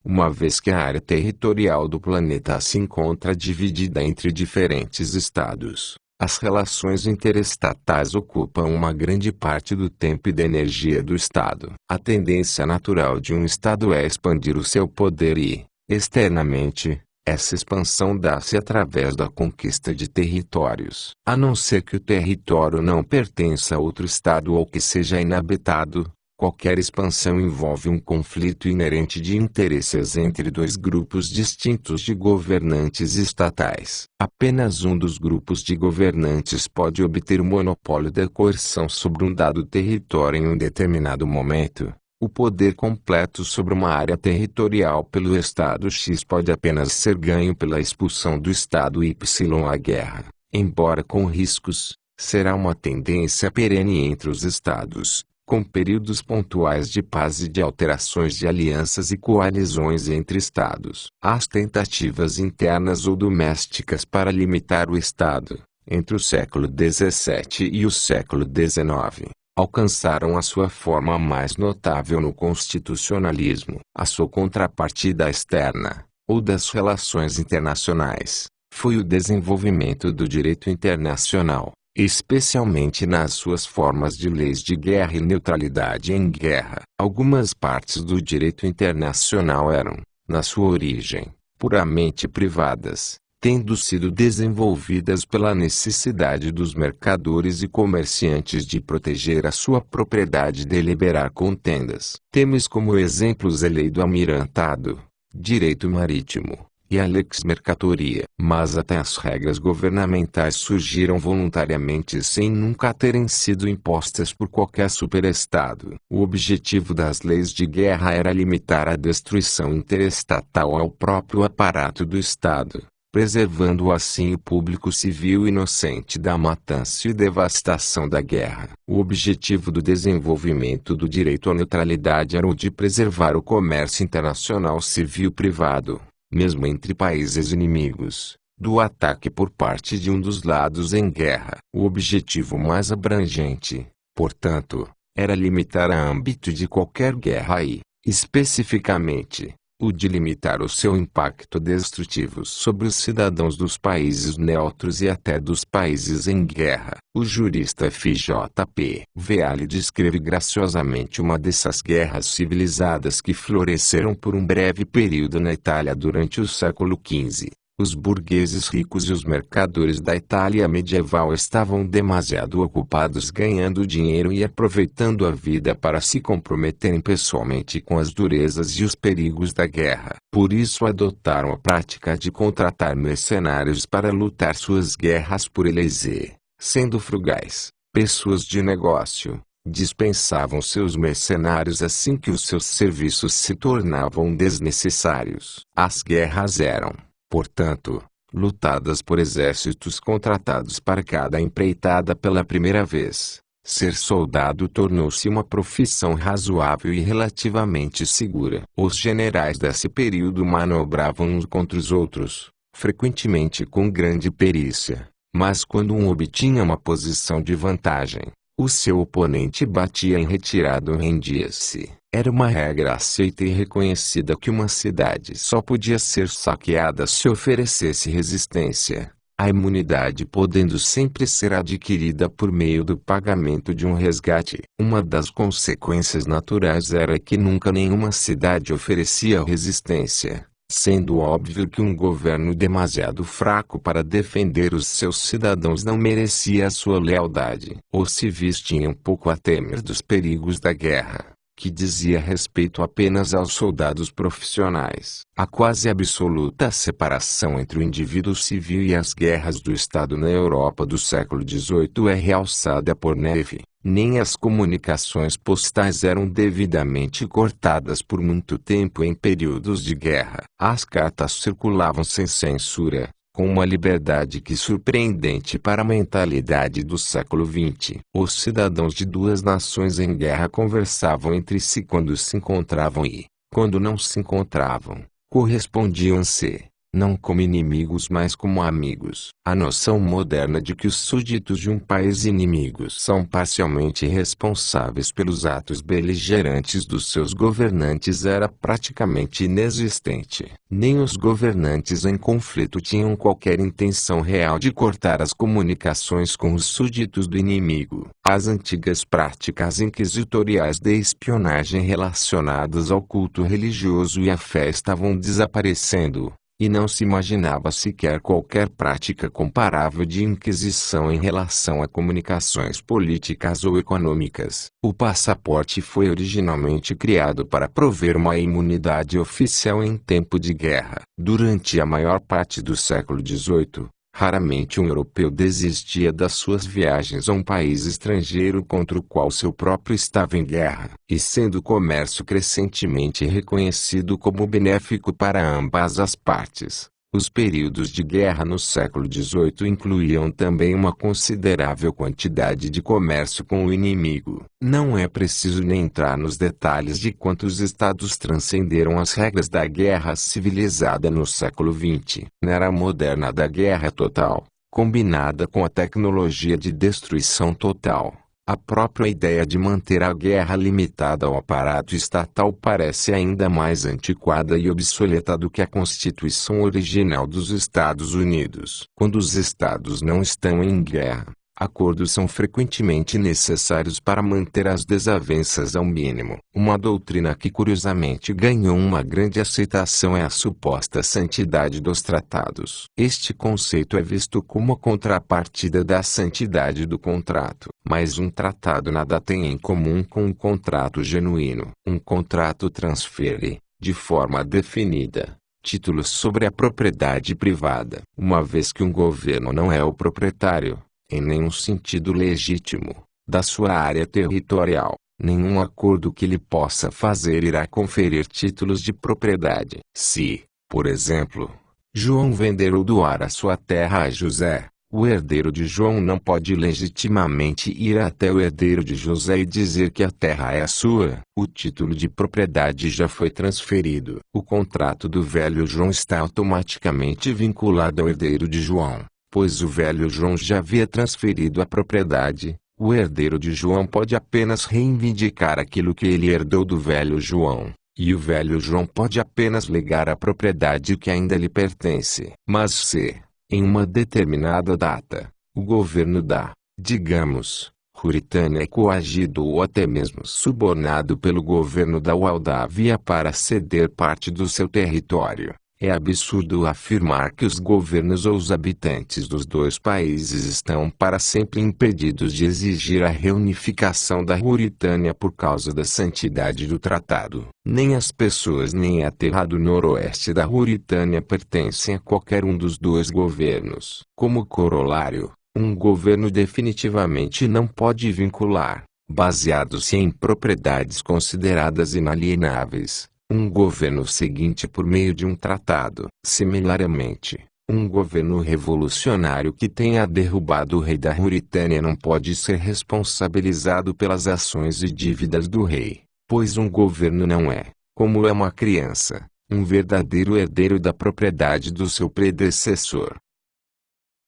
Uma vez que a área territorial do planeta se encontra dividida entre diferentes estados, as relações interestatais ocupam uma grande parte do tempo e da energia do estado. A tendência natural de um estado é expandir o seu poder e, externamente, essa expansão dá-se através da conquista de territórios. A não ser que o território não pertença a outro estado ou que seja inabitado, qualquer expansão envolve um conflito inerente de interesses entre dois grupos distintos de governantes estatais. Apenas um dos grupos de governantes pode obter o monopólio da coerção sobre um dado território em um determinado momento. O poder completo sobre uma área territorial pelo Estado X pode apenas ser ganho pela expulsão do Estado Y. A guerra, embora com riscos, será uma tendência perene entre os Estados, com períodos pontuais de paz e de alterações de alianças e coalizões entre Estados. As tentativas internas ou domésticas para limitar o Estado, entre o século XVII e o século XIX, alcançaram a sua forma mais notável no constitucionalismo. A sua contrapartida externa, ou das relações internacionais, foi o desenvolvimento do direito internacional, especialmente nas suas formas de leis de guerra e neutralidade em guerra. Algumas partes do direito internacional eram, na sua origem, puramente privadas, tendo sido desenvolvidas pela necessidade dos mercadores e comerciantes de proteger a sua propriedade e deliberar contendas. Temos como exemplos a Lei do Almirantado, Direito Marítimo, e a Lex Mercatoria. Mas até as regras governamentais surgiram voluntariamente sem nunca terem sido impostas por qualquer superestado. O objetivo das leis de guerra era limitar a destruição interestatal ao próprio aparato do Estado, preservando assim o público civil inocente da matança e devastação da guerra. O objetivo do desenvolvimento do direito à neutralidade era o de preservar o comércio internacional civil-privado, mesmo entre países inimigos, do ataque por parte de um dos lados em guerra. O objetivo mais abrangente, portanto, era limitar o âmbito de qualquer guerra e, especificamente, o de limitar o seu impacto destrutivo sobre os cidadãos dos países neutros e até dos países em guerra. O jurista F.J.P. Veale descreve graciosamente uma dessas guerras civilizadas que floresceram por um breve período na Itália durante o século XV. Os burgueses ricos e os mercadores da Itália medieval estavam demasiado ocupados ganhando dinheiro e aproveitando a vida para se comprometerem pessoalmente com as durezas e os perigos da guerra. Por isso adotaram a prática de contratar mercenários para lutar suas guerras por eles e, sendo frugais, pessoas de negócio, dispensavam seus mercenários assim que os seus serviços se tornavam desnecessários. As guerras eram, portanto, lutadas por exércitos contratados para cada empreitada pela primeira vez. Ser soldado tornou-se uma profissão razoável e relativamente segura. Os generais desse período manobravam uns contra os outros, frequentemente com grande perícia, mas quando um obtinha uma posição de vantagem, o seu oponente batia em retirada ou rendia-se. Era uma regra aceita e reconhecida que uma cidade só podia ser saqueada se oferecesse resistência, a imunidade podendo sempre ser adquirida por meio do pagamento de um resgate. Uma das consequências naturais era que nunca nenhuma cidade oferecia resistência, sendo óbvio que um governo demasiado fraco para defender os seus cidadãos não merecia a sua lealdade. Os civis tinham pouco a temer dos perigos da guerra, que dizia respeito apenas aos soldados profissionais. A quase absoluta separação entre o indivíduo civil e as guerras do Estado na Europa do século XVIII é realçada por Neve. Nem as comunicações postais eram devidamente cortadas por muito tempo em períodos de guerra. As cartas circulavam sem censura, com uma liberdade que surpreendente para a mentalidade do século XX. Os cidadãos de duas nações em guerra conversavam entre si quando se encontravam e, quando não se encontravam, correspondiam-se. não como inimigos mas como amigos. A noção moderna de que os súditos de um país inimigos são parcialmente responsáveis pelos atos beligerantes dos seus governantes era praticamente inexistente. Nem os governantes em conflito tinham qualquer intenção real de cortar as comunicações com os súditos do inimigo. As antigas práticas inquisitoriais de espionagem relacionadas ao culto religioso e à fé estavam desaparecendo, e não se imaginava sequer qualquer prática comparável de inquisição em relação a comunicações políticas ou econômicas. O passaporte foi originalmente criado para prover uma imunidade oficial em tempo de guerra. Durante a maior parte do século XVIII, raramente um europeu desistia das suas viagens a um país estrangeiro contra o qual seu próprio estava em guerra. E sendo o comércio crescentemente reconhecido como benéfico para ambas as partes, os períodos de guerra no século XVIII incluíam também uma considerável quantidade de comércio com o inimigo. Não é preciso nem entrar nos detalhes de quantos estados transcenderam as regras da guerra civilizada no século XX. Na era moderna da guerra total, combinada com a tecnologia de destruição total, a própria ideia de manter a guerra limitada ao aparato estatal parece ainda mais antiquada e obsoleta do que a Constituição original dos Estados Unidos. Quando os estados não estão em guerra, acordos são frequentemente necessários para manter as desavenças ao mínimo. Uma doutrina que curiosamente ganhou uma grande aceitação é a suposta santidade dos tratados. Este conceito é visto como a contrapartida da santidade do contrato. Mas um tratado nada tem em comum com um contrato genuíno. Um contrato transfere, de forma definida, títulos sobre a propriedade privada. Uma vez que um governo não é o proprietário, em nenhum sentido legítimo, da sua área territorial, nenhum acordo que lhe possa fazer irá conferir títulos de propriedade. Se, por exemplo, João vender ou doar a sua terra a José, o herdeiro de João não pode legitimamente ir até o herdeiro de José e dizer que a terra é sua. O título de propriedade já foi transferido. O contrato do velho João está automaticamente vinculado ao herdeiro de João, pois o velho João já havia transferido a propriedade. O herdeiro de João pode apenas reivindicar aquilo que ele herdou do velho João, e o velho João pode apenas legar a propriedade que ainda lhe pertence. Mas se, em uma determinada data, o governo da, digamos, Ruritânia é coagido ou até mesmo subornado pelo governo da Moldávia para ceder parte do seu território, é absurdo afirmar que os governos ou os habitantes dos dois países estão para sempre impedidos de exigir a reunificação da Ruritânia por causa da santidade do tratado. Nem as pessoas nem a terra do noroeste da Ruritânia pertencem a qualquer um dos dois governos. Como corolário, um governo definitivamente não pode vincular, baseado-se em propriedades consideradas inalienáveis, um governo seguinte por meio de um tratado. Similarmente, um governo revolucionário que tenha derrubado o rei da Ruritânia não pode ser responsabilizado pelas ações e dívidas do rei, pois um governo não é, como é uma criança, um verdadeiro herdeiro da propriedade do seu predecessor.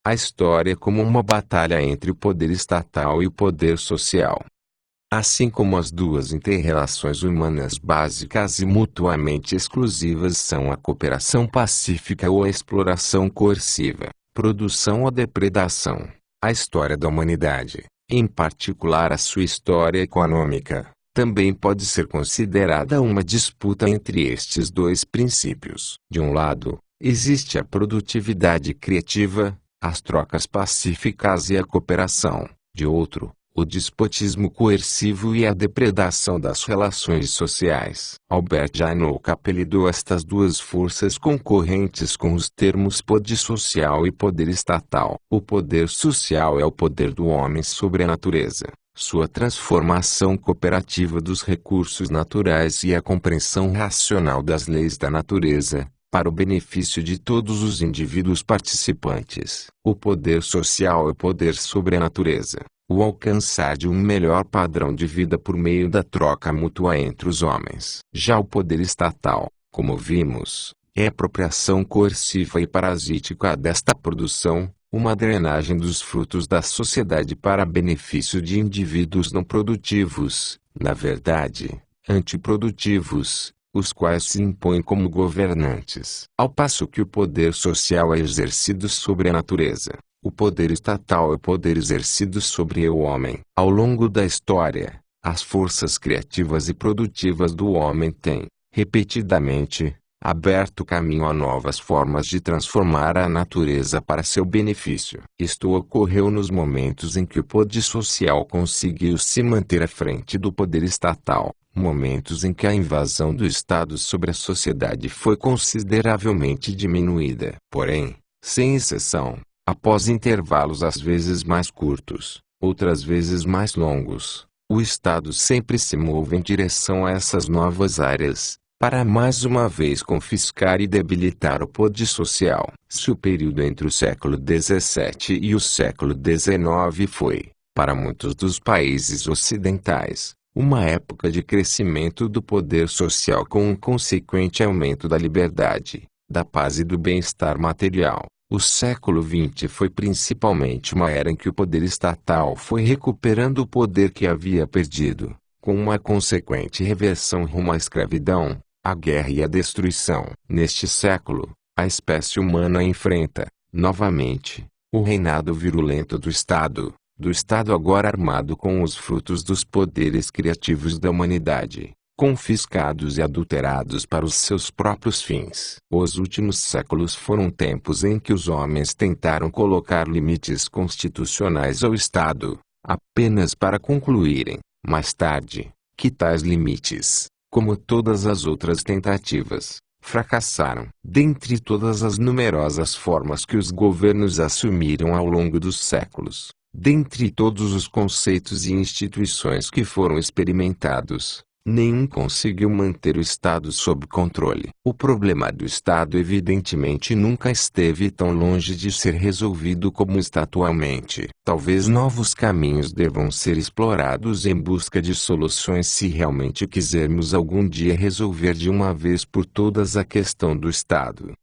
A história é como uma batalha entre o poder estatal e o poder social. Assim como as duas inter-relações humanas básicas e mutuamente exclusivas são a cooperação pacífica ou a exploração coerciva, produção ou depredação, a história da humanidade, em particular a sua história econômica, também pode ser considerada uma disputa entre estes dois princípios. De um lado, existe a produtividade criativa, as trocas pacíficas e a cooperação. De outro, o despotismo coercivo e a depredação das relações sociais. Albert Janosch apelidou estas duas forças concorrentes com os termos poder social e poder estatal. O poder social é o poder do homem sobre a natureza, sua transformação cooperativa dos recursos naturais e a compreensão racional das leis da natureza, para o benefício de todos os indivíduos participantes. O poder social é o poder sobre a natureza, o alcançar de um melhor padrão de vida por meio da troca mútua entre os homens. Já o poder estatal, como vimos, É apropriação coerciva e parasítica desta produção, uma drenagem dos frutos da sociedade para benefício de indivíduos não produtivos, na verdade, antiprodutivos, os quais se impõem como governantes. Ao passo que o poder social é exercido sobre a natureza, o poder estatal é o poder exercido sobre o homem. Ao longo da história, as forças criativas e produtivas do homem têm, repetidamente, aberto caminho a novas formas de transformar a natureza para seu benefício. Isto ocorreu nos momentos em que o poder social conseguiu se manter à frente do poder estatal, momentos em que a invasão do Estado sobre a sociedade foi consideravelmente diminuída. Porém, sem exceção, após intervalos às vezes mais curtos, outras vezes mais longos, o Estado sempre se move em direção a essas novas áreas, para mais uma vez confiscar e debilitar o poder social. Se o período entre o século XVII e o século XIX foi, para muitos dos países ocidentais, uma época de crescimento do poder social com um consequente aumento da liberdade, da paz e do bem-estar material, o século XX foi principalmente uma era em que o poder estatal foi recuperando o poder que havia perdido, com uma consequente reversão rumo à escravidão, à guerra e à destruição. Neste século, a espécie humana enfrenta, novamente, o reinado virulento do Estado agora armado com os frutos dos poderes criativos da humanidade, confiscados e adulterados para os seus próprios fins. Os últimos séculos foram tempos em que os homens tentaram colocar limites constitucionais ao Estado, apenas para concluírem, mais tarde, que tais limites, como todas as outras tentativas, fracassaram. Dentre todas as numerosas formas que os governos assumiram ao longo dos séculos, dentre todos os conceitos e instituições que foram experimentados, nenhum conseguiu manter o Estado sob controle. O problema do Estado evidentemente nunca esteve tão longe de ser resolvido como está atualmente. Talvez novos caminhos devam ser explorados em busca de soluções se realmente quisermos algum dia resolver de uma vez por todas a questão do Estado.